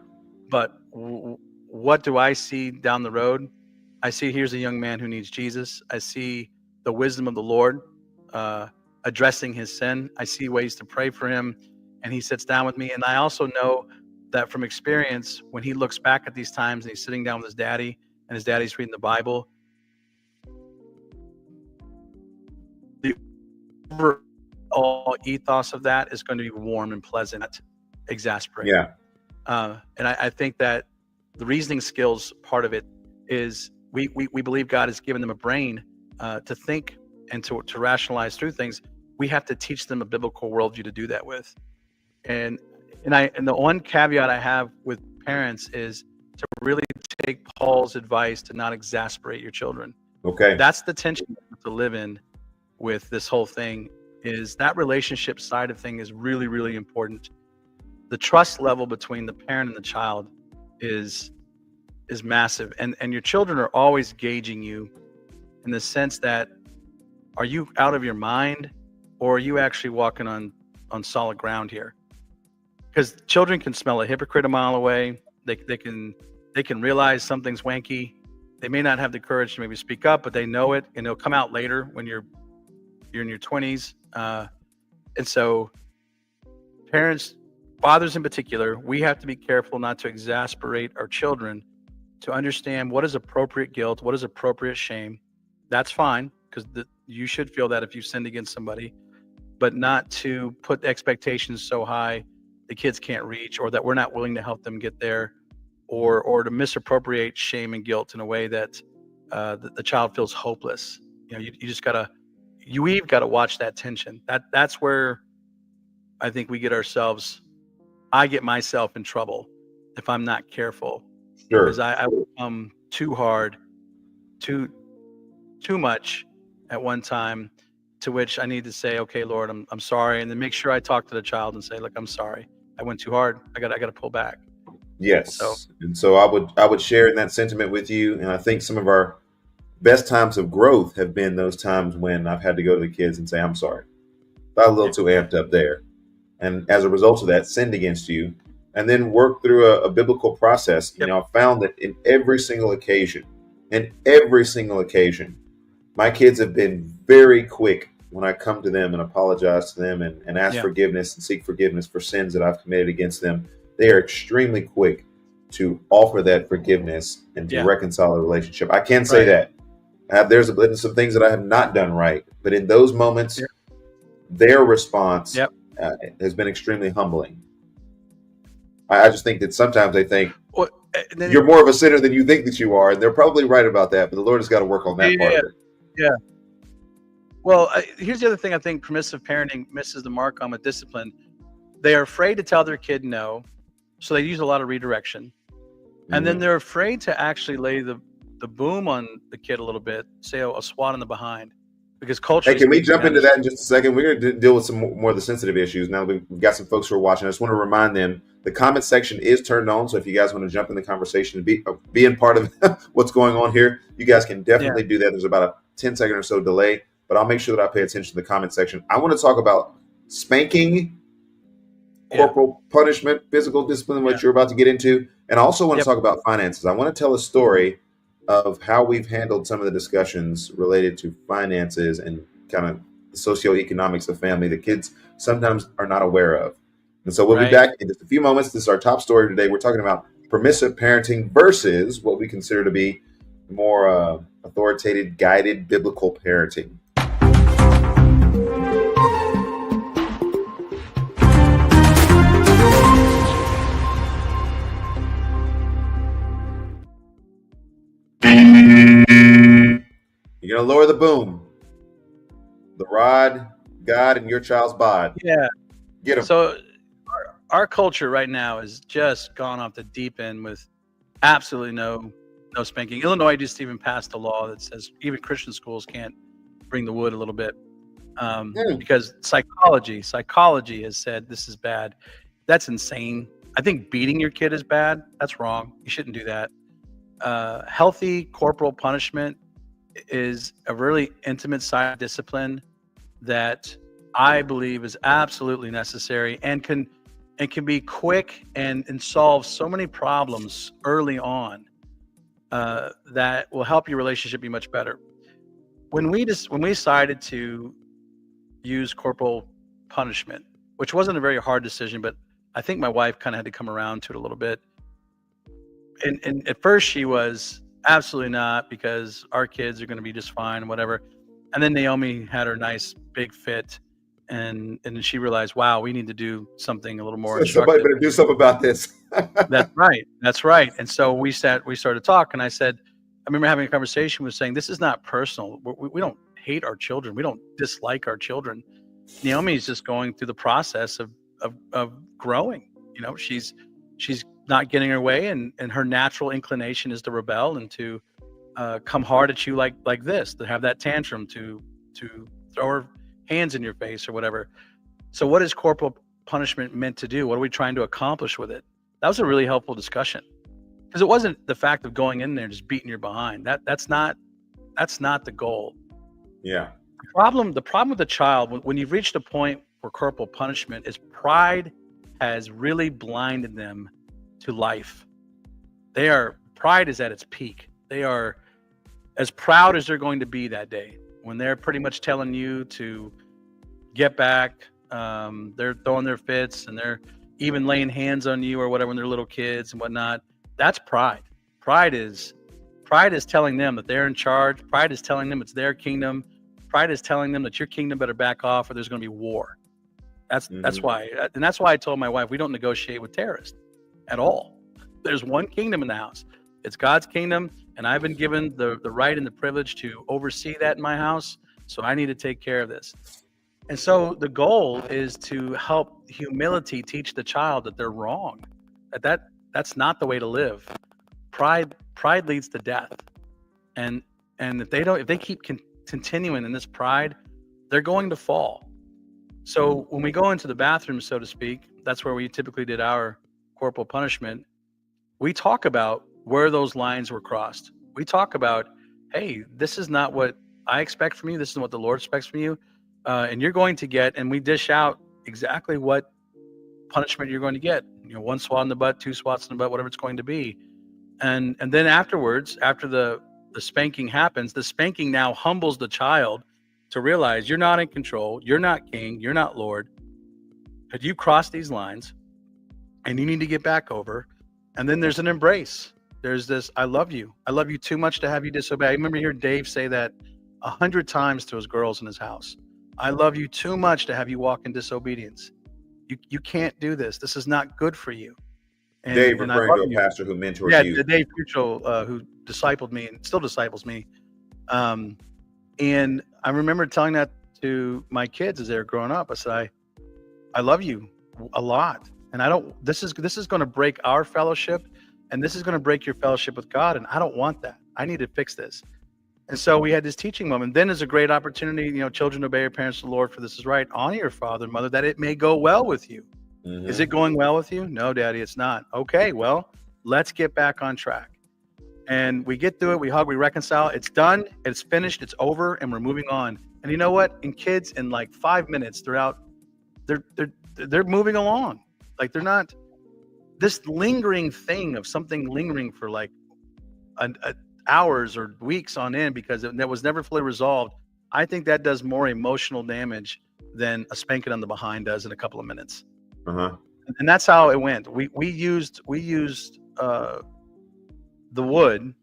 But what do I see down the road? I see here's a young man who needs Jesus. I see the wisdom of the Lord addressing his sin. I see ways to pray for him, and he sits down with me. And I also know that from experience, when he looks back at these times and he's sitting down with his daddy and his daddy's reading the Bible, the overall ethos of that is going to be warm and pleasant, not exasperating. Yeah. And I think that the reasoning skills part of it is we believe God has given them a brain to think and to rationalize through things. We have to teach them a biblical worldview to do that with. And the one caveat I have with parents is to really take Paul's advice to not exasperate your children. Okay. That's the tension you have to live in with this whole thing, is that relationship side of thing is really, really important. The trust level between the parent and the child is massive. And your children are always gauging you in the sense that, are you out of your mind, or are you actually walking on solid ground here? Because children can smell a hypocrite a mile away. They can realize something's wanky. They may not have the courage to maybe speak up, but they know it, and it'll come out later when you're in your 20s. And so parents, fathers in particular, we have to be careful not to exasperate our children, to understand what is appropriate guilt, what is appropriate shame. That's fine, because you should feel that if you sinned against somebody, but not to put expectations so high the kids can't reach, or that we're not willing to help them get there, or to misappropriate shame and guilt in a way that the child feels hopeless. We've got to watch that tension. That's where I think I get myself in trouble if I'm not careful. Sure. Because I will come too hard, too much at one time, to which I need to say, okay, Lord, I'm sorry. And then make sure I talk to the child and say, look, I'm sorry. I went too hard. I got to pull back. Yes. And so I would share in that sentiment with you. And I think some of our best times of growth have been those times when I've had to go to the kids and say, I'm sorry. Got a little too amped up there. And as a result of that, sinned against you, and then work through a biblical process. Yep. I found that in every single occasion, my kids have been very quick when I come to them and apologize to them and ask forgiveness and seek forgiveness for sins that I've committed against them. They are extremely quick to offer that forgiveness and to reconcile the relationship. I can say that. There's been some things that I have not done right, but in those moments, their response has been extremely humbling. I just think that sometimes they think you're more of a sinner than you think that you are, and they're probably right about that, but the Lord has got to work on that part of it. Yeah. Well, here's the other thing I think permissive parenting misses the mark on with discipline. They are afraid to tell their kid no, so they use a lot of redirection. And then they're afraid to actually lay the boom on the kid a little bit, say a swat in the behind, because culture. Hey, can we jump into that in just a second? We're going to deal with some more of the sensitive issues. Now that we've got some folks who are watching, I just want to remind them the comment section is turned on. So if you guys want to jump in the conversation and be in part of what's going on here, you guys can definitely do that. There's about a 10-second or so delay, but I'll make sure that I pay attention to the comment section. I want to talk about spanking, corporal punishment, physical discipline, what you're about to get into. And I also want to talk about finances. I want to tell a story of how we've handled some of the discussions related to finances and kind of the socioeconomics of family that kids sometimes are not aware of. And so we'll be back in just a few moments. This is our top story today. We're talking about permissive parenting versus what we consider to be more authoritative, guided, biblical parenting. You're going to lower the boom. The rod, God, and your child's bod. Yeah. Get them. So our culture right now has just gone off the deep end with absolutely no spanking. Illinois just even passed a law that says even Christian schools can't bring the wood a little bit because psychology has said this is bad. That's insane. I think beating your kid is bad. That's wrong. You shouldn't do that. Healthy corporal punishment is a really intimate side of discipline that I believe is absolutely necessary and can be quick and solve so many problems early on that will help your relationship be much better. When we decided to use corporal punishment, which wasn't a very hard decision, but I think my wife kind of had to come around to it a little bit. And at first she was absolutely not, because our kids are going to be just fine and whatever. And then Naomi had her nice big fit, and then she realized, wow, we need to do something a little more So somebody instructive. better do something about this. That's right. That's right. And so we started talking. I said, I remember having a conversation with saying, this is not personal. We don't hate our children. We don't dislike our children. Naomi is just going through the process of growing. You know, she's not getting her way, and her natural inclination is to rebel and to come hard at you like this, to have that tantrum, to throw her hands in your face or whatever. So what is corporal punishment meant to do? What are we trying to accomplish with it? That was a really helpful discussion, because it wasn't the fact of going in there and just beating your behind. That's not the goal. Yeah. The problem with the child, when you've reached a point for corporal punishment, is pride has really blinded them to life. Pride is at its peak. They are as proud as they're going to be that day when they're pretty much telling you to get back. They're throwing their fits, and they're even laying hands on you or whatever when they're little kids and whatnot. That's pride. Pride is telling them that they're in charge. Pride is telling them it's their kingdom. Pride is telling them that your kingdom better back off, or there's going to be war. That's why I told my wife, we don't negotiate with terrorists at all. There's one kingdom in the house. It's God's kingdom, and I've been given the right and the privilege to oversee that in my house. So I need to take care of this. And so the goal is to help humility teach the child that they're wrong. That's not the way to live. Pride leads to death. And if they keep continuing in this pride, they're going to fall. So when we go into the bathroom, so to speak, that's where we typically did our corporal punishment. We talk about where those lines were crossed. We talk about, hey, this is not what I expect from you. This is what the Lord expects from you. And you're going to get, and we dish out exactly what punishment you're going to get. You know, 1 swat in the butt, 2 swats in the butt, whatever it's going to be. And then afterwards, after the spanking happens, the spanking now humbles the child to realize you're not in control, you're not king, you're not Lord, but you crossed these lines and you need to get back over. And then there's an embrace. There's this, I love you too much to have you disobey. I remember hearing Dave say that 100 times to his girls in his house. I love you too much to have you walk in disobedience. You can't do this. This is not good for you. And, Dave, and referring to a pastor who mentored you. Yeah, the Dave Puchel, who discipled me and still disciples me. And I remember telling that to my kids as they were growing up. I said, I love you a lot. And this is going to break our fellowship, and this is going to break your fellowship with God. And I don't want that. I need to fix this. And so we had this teaching moment. Then is a great opportunity, you know, children, obey your parents, the Lord, for this is right. Honor your father and mother, that it may go well with you. Mm-hmm. Is it going well with you? No, Daddy, it's not. Okay, well, let's get back on track. And we get through it. We hug, we reconcile. It's done. It's finished. It's over. And we're moving on. And you know what? In kids, in like 5 minutes, they're moving along. Like they're not this lingering thing of something lingering for like hours or weeks on end because that was never fully resolved. I think that does more emotional damage than a spanking on the behind does in a couple of minutes. Uh-huh. And that's how it went. We used the wood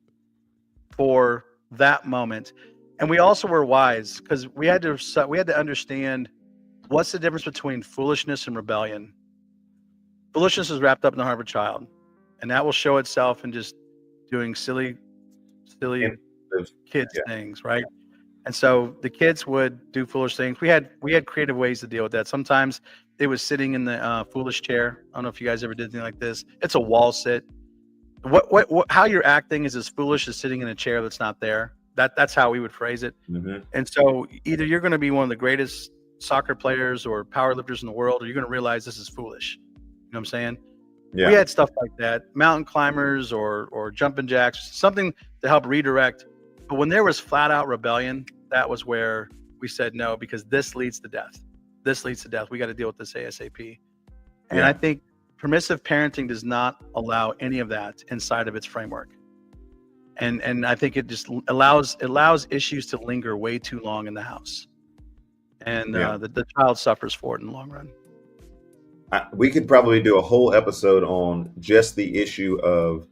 for that moment, and we also were wise because we had to understand what's the difference between foolishness and rebellion. Foolishness is wrapped up in the heart of a child, and that will show itself in just doing silly kids things, right? And so the kids would do foolish things. We had creative ways to deal with that. Sometimes it was sitting in the foolish chair. I don't know if you guys ever did anything like this. It's a wall sit. What how you're acting is as foolish as sitting in a chair that's not there. That's how we would phrase it. Mm-hmm. And so either you're going to be one of the greatest soccer players or powerlifters in the world, or you're going to realize this is foolish. You know what I'm saying? Yeah. We had stuff like that, mountain climbers or jumping jacks, something to help redirect. But when there was flat out rebellion, that was where we said no, because this leads to death. This leads to death. We got to deal with this ASAP. And I think permissive parenting does not allow any of that inside of its framework. And I think it just allows issues to linger way too long in the house. and Yeah. the child suffers for it in the long run. We could probably do a whole episode on just the issue of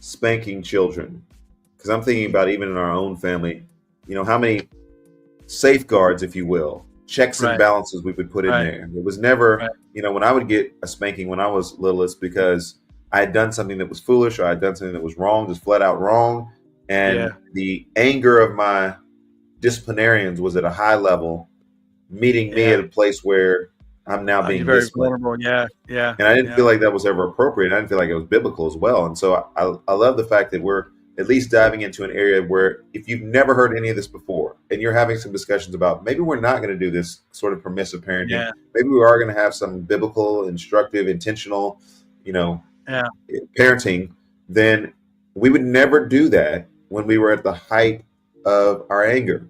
spanking children, because I'm thinking about even in our own family, how many safeguards, if you will, checks and Right. balances we would put in Right. there. It was never, Right. when I would get a spanking when I was little, it's because I had done something that was foolish, or I had done something that was wrong, just flat out wrong. And Yeah. the anger of my disciplinarians was at a high level, meeting me Yeah. at a place where I'm now You're being very disciplined. vulnerable. Yeah. And I didn't Yeah. feel like that was ever appropriate. I didn't feel like it was biblical as well. And so I love the fact that we're at least diving into an area where, if you've never heard any of this before and you're having some discussions about maybe we're not going to do this sort of permissive parenting, Yeah. maybe we are going to have some biblical, instructive, intentional, Yeah. parenting, then we would never do that when we were at the height of our anger.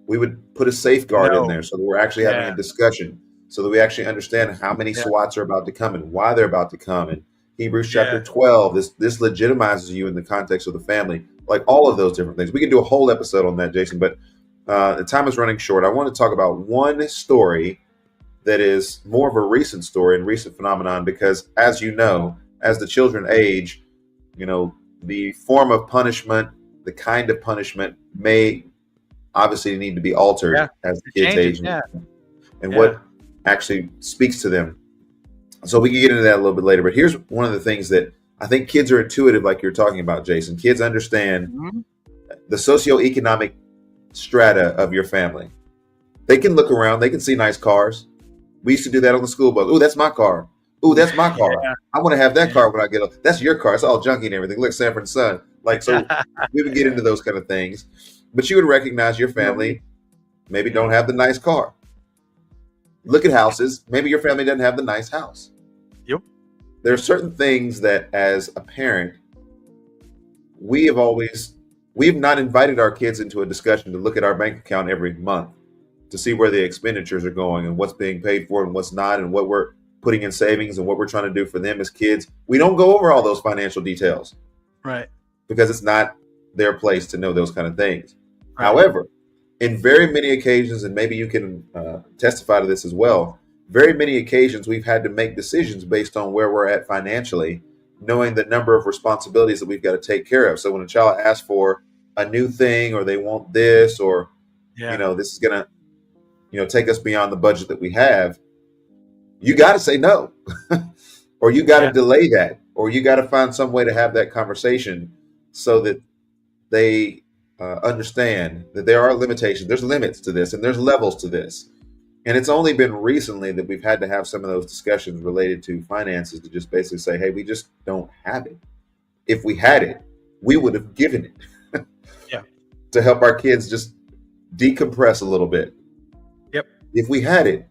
We would put a safeguard in No. there so that we're actually having Yeah. a discussion, so that we actually understand how many Yeah. SWATs are about to come and why they're about to come. And Hebrews chapter Yeah. 12, this legitimizes you in the context of the family, like all of those different things. We could do a whole episode on that, Jason, but the time is running short. I want to talk about one story that is more of a recent story and recent phenomenon, because as you know, as the children age, the form of punishment, the kind of punishment may obviously need to be altered Yeah. as the It kids changes, age, yeah. and Yeah. what actually speaks to them. So we can get into that a little bit later, but here's one of the things that I think kids are intuitive, like you're talking about, Jason. Kids understand Mhm. the socioeconomic strata of your family. They can look around, they can see nice cars. We used to do that on the school bus. Oh, that's my car. Oh, that's my car. Yeah. I want to have that Yeah. car when I get up. That's your car. It's all junky and everything. Look, Sanford and Son. Like, so we would get into those kind of things. But you would recognize your family maybe don't have the nice car. Look at houses. Maybe your family doesn't have the nice house. Yep. There are certain things that, as a parent, we've not invited our kids into a discussion to look at our bank account every month to see where the expenditures are going and what's being paid for and what's not, and what we're putting in savings and what we're trying to do for them as kids. We don't go over all those financial details Right. because it's not their place to know those kind of things. Right. However, in very many occasions, and maybe you can testify to this as well, very many occasions we've had to make decisions based on where we're at financially, knowing the number of responsibilities that we've got to take care of. So when a child asks for a new thing, or they want this, or Yeah. this is gonna take us beyond the budget that we have, you got to say no. Or you got to Yeah. delay that, or you got to find some way to have that conversation so that they understand that there are limitations, there's limits to this, and there's levels to this. And it's only been recently that we've had to have some of those discussions related to finances, to just basically say, hey, we just don't have it. If we had it, we would have given it. Yeah. To help our kids just decompress a little bit. Yep. If we had it,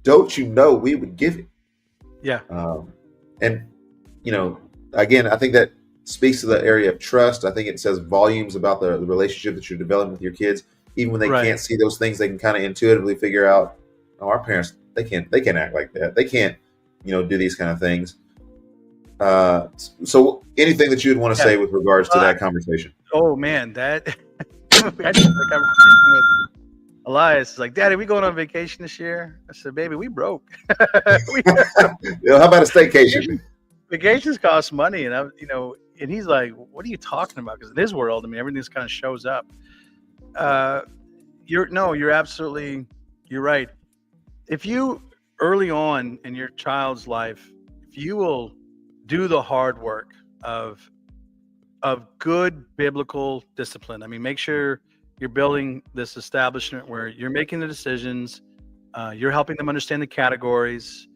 don't you know we would give it? Yeah. And again, I think that speaks to the area of trust. I think it says volumes about the relationship that you're developing with your kids. Even when they Right. can't see those things, they can kind of intuitively figure out, oh, our parents, they can't act like that. They can't, do these kind of things. So anything that you would want to Yeah. say with regards to that conversation? Oh man, that I had the conversation with Elias. He's like, Daddy, we going on vacation this year? I said, baby, we broke. We- How about a staycation? vacations cost money, and and he's like, what are you talking about? Because in his world, I mean, everything just kind of shows up. You're right. If you early on in your child's life, if you will do the hard work of good biblical discipline, I mean, make sure you're building this establishment where you're making the decisions, you're helping them understand the categories,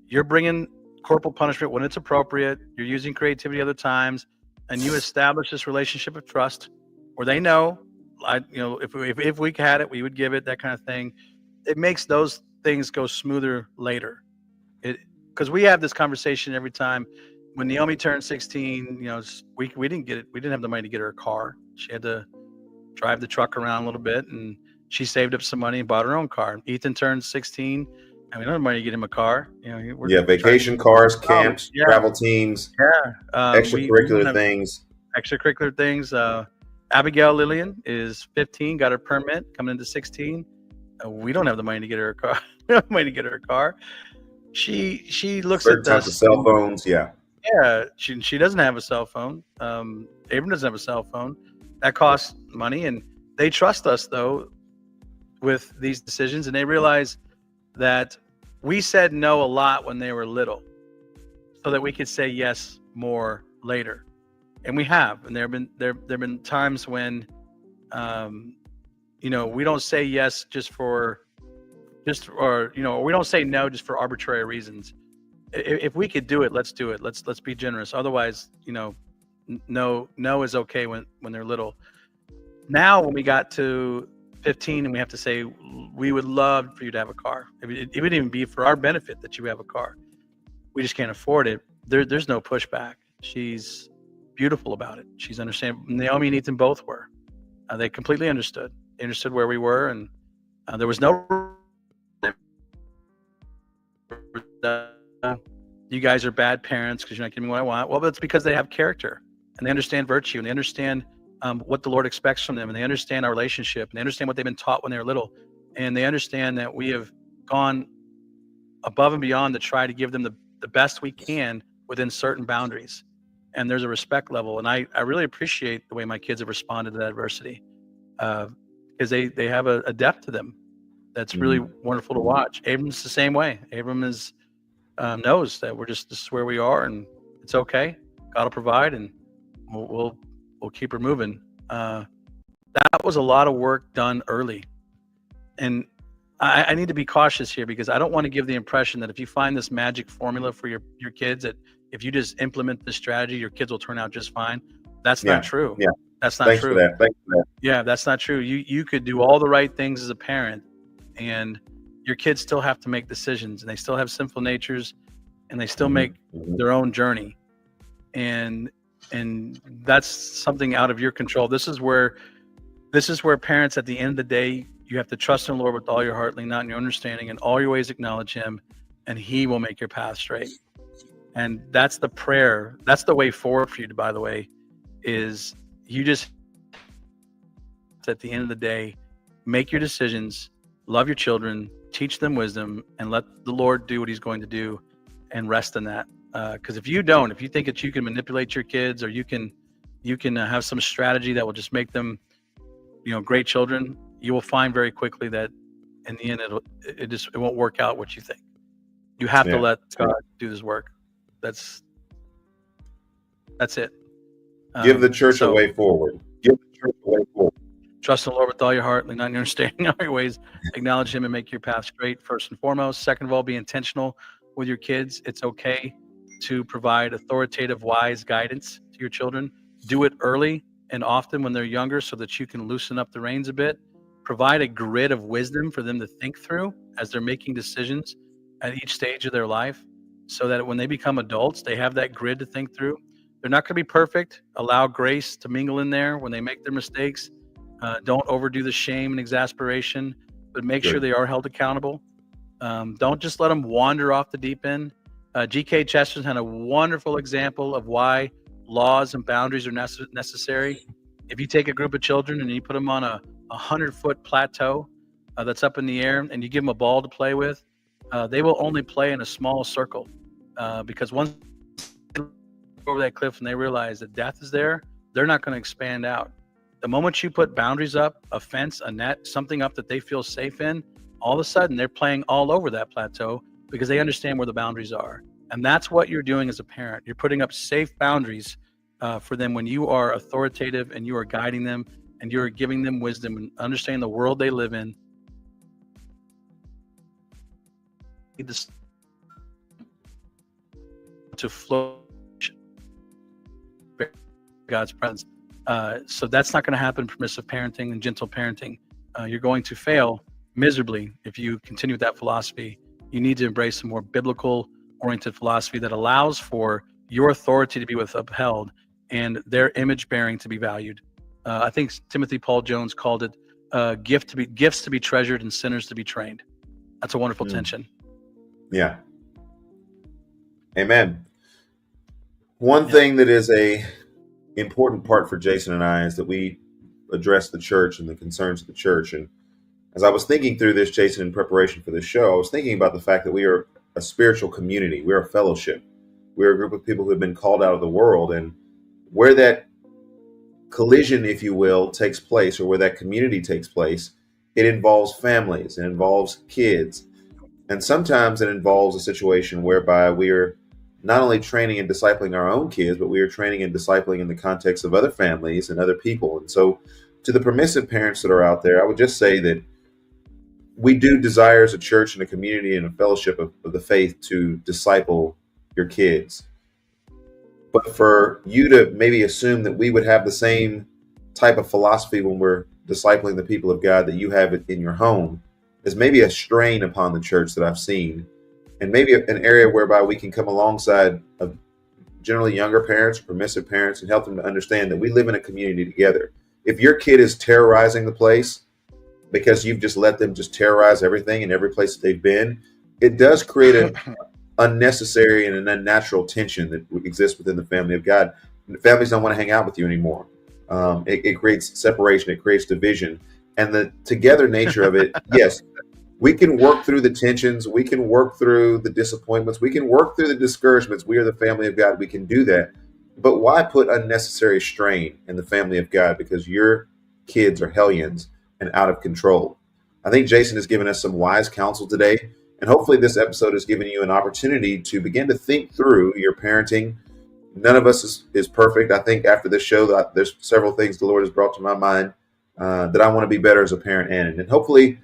you're bringing corporal punishment when it's appropriate, you're using creativity other times, and you establish this relationship of trust where they know, if we had it, we would give it, that kind of thing. It makes those things go smoother later. Because we have this conversation every time. When Naomi turned 16, we didn't get it. We didn't have the money to get her a car. She had to drive the truck around a little bit, and she saved up some money and bought her own car. Ethan turned 16, and we don't have money to get him a car. Vacation cars, camps, yeah. travel teams, extracurricular things. Extracurricular things. Abigail Lillian is 15, got her permit, coming into 16. We don't have the money to get her a car. We don't have money to get her a car. She looks Certain at types of us. cell phones. Yeah. Yeah, she doesn't have a cell phone. Abram doesn't have a cell phone. That costs money, and they trust us though with these decisions, and they realize that we said no a lot when they were little, so that we could say yes more later, and we have. And there've been times when, we don't say yes or we don't say no just for arbitrary reasons. If we could do it, let's do it. Let's be generous. Otherwise, no is okay when they're little. Now, when we got to 15 and we have to say, we would love for you to have a car. It would even be for our benefit that you have a car. We just can't afford it. There's no pushback. She's beautiful about it. She's understanding. Naomi and Ethan both were. They completely understood. They understood where we were, and there was no. You guys are bad parents because you're not giving me what I want. Well, that's because they have character, and they understand virtue, and they understand what the Lord expects from them, and they understand our relationship, and they understand what they've been taught when they were little, and they understand that we have gone above and beyond to try to give them the best we can within certain boundaries. And there's a respect level, and I really appreciate the way my kids have responded to that adversity, because they have a depth to them that's really wonderful to watch. Abram's the same way. Abram knows that this is where we are, and it's okay. God will provide, and we'll keep her moving. That was a lot of work done early, and I need to be cautious here, because I don't want to give the impression that if you find this magic formula for your kids, that if you just implement this strategy, your kids will turn out just fine. That's not true. Yeah, that's not Thanks true. for that. Thanks for that. Yeah, that's not true. You could do all the right things as a parent, and your kids still have to make decisions, and they still have sinful natures, and they still make their own journey. And that's something out of your control. This is where parents, at the end of the day, you have to trust in the Lord with all your heart, lean not in your understanding, and all your ways acknowledge Him, and He will make your path straight. And that's the prayer. That's the way forward for you, by the way, is you just, at the end of the day, make your decisions, love your children, teach them wisdom, and let the Lord do what He's going to do, and rest in that. Because if you think that you can manipulate your kids, or you can have some strategy that will just make them, great children, you will find very quickly that in the end it won't work out what you think. You have to let God do this work. That's it. Give the church a way forward. Give the church a way forward. Trust in the Lord with all your heart, lean not on your understanding, all your ways. Acknowledge Him and make your path straight, first and foremost. Second of all, be intentional with your kids. It's okay to provide authoritative, wise guidance to your children. Do it early and often when they're younger, so that you can loosen up the reins a bit. Provide a grid of wisdom for them to think through as they're making decisions at each stage of their life, so that when they become adults, they have that grid to think through. They're not going to be perfect. Allow grace to mingle in there when they make their mistakes. Don't overdo the shame and exasperation, but make sure they are held accountable. Don't just let them wander off the deep end. G.K. Chesterton had a wonderful example of why laws and boundaries are necessary. If you take a group of children and you put them on a 100-foot plateau that's up in the air, and you give them a ball to play with, they will only play in a small circle, because once they go over that cliff and they realize that death is there, they're not going to expand out. The moment you put boundaries up, a fence, a net, something up that they feel safe in, all of a sudden they're playing all over that plateau, because they understand where the boundaries are. And that's what you're doing as a parent. You're putting up safe boundaries for them when you are authoritative, and you are guiding them, and you're giving them wisdom and understanding the world they live in. To flow God's presence. So that's not going to happen in permissive parenting and gentle parenting. You're going to fail miserably if you continue with that philosophy. You need to embrace a more biblical oriented philosophy that allows for your authority to be upheld and their image bearing to be valued. I think Timothy Paul Jones called it gifts to be treasured and sinners to be trained. That's a wonderful tension. Yeah. Amen. One thing that is a important part for Jason and I is that we address the church and the concerns of the church. And As I was thinking through this, Jason, in preparation for this show, I was thinking about the fact that we are a spiritual community. We're a fellowship. We're a group of people who have been called out of the world. And where that collision, if you will, takes place, or where that community takes place, it involves families, it involves kids. And sometimes it involves a situation whereby we are not only training and discipling our own kids, but we are training and discipling in the context of other families and other people. And so to the permissive parents that are out there, I would just say that we do desire as a church and a community and a fellowship of the faith to disciple your kids. But for you to maybe assume that we would have the same type of philosophy when we're discipling the people of God that you have in your home is maybe a strain upon the church that I've seen, and maybe an area whereby we can come alongside of generally younger parents, permissive parents, and help them to understand that we live in a community together. If your kid is terrorizing the place because you've just let them just terrorize everything in every place that they've been, it does create an unnecessary and an unnatural tension that exists within the family of God. Families don't want to hang out with you anymore. It creates separation, it creates division. And the together nature of it, yes, we can work through the tensions, we can work through the disappointments, we can work through the discouragements. We are the family of God, we can do that. But why put unnecessary strain in the family of God because your kids are hellions and out of control? I think Jason has given us some wise counsel today, and hopefully this episode has given you an opportunity to begin to think through your parenting. None of us is perfect. I think after this show, there's several things the Lord has brought to my mind that I want to be better as a parent in. And hopefully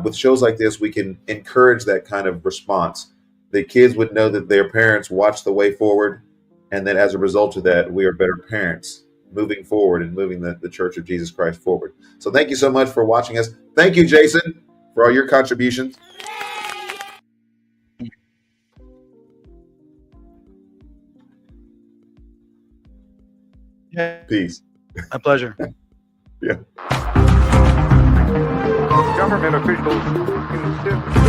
with shows like this, we can encourage that kind of response. The kids would know that their parents watch the way forward, and that as a result of that, we are better parents moving forward and moving the Church of Jesus Christ forward. So thank you so much for watching us. Thank you, Jason, for all your contributions. Yeah, Peace. my pleasure. Yeah. Government officials insist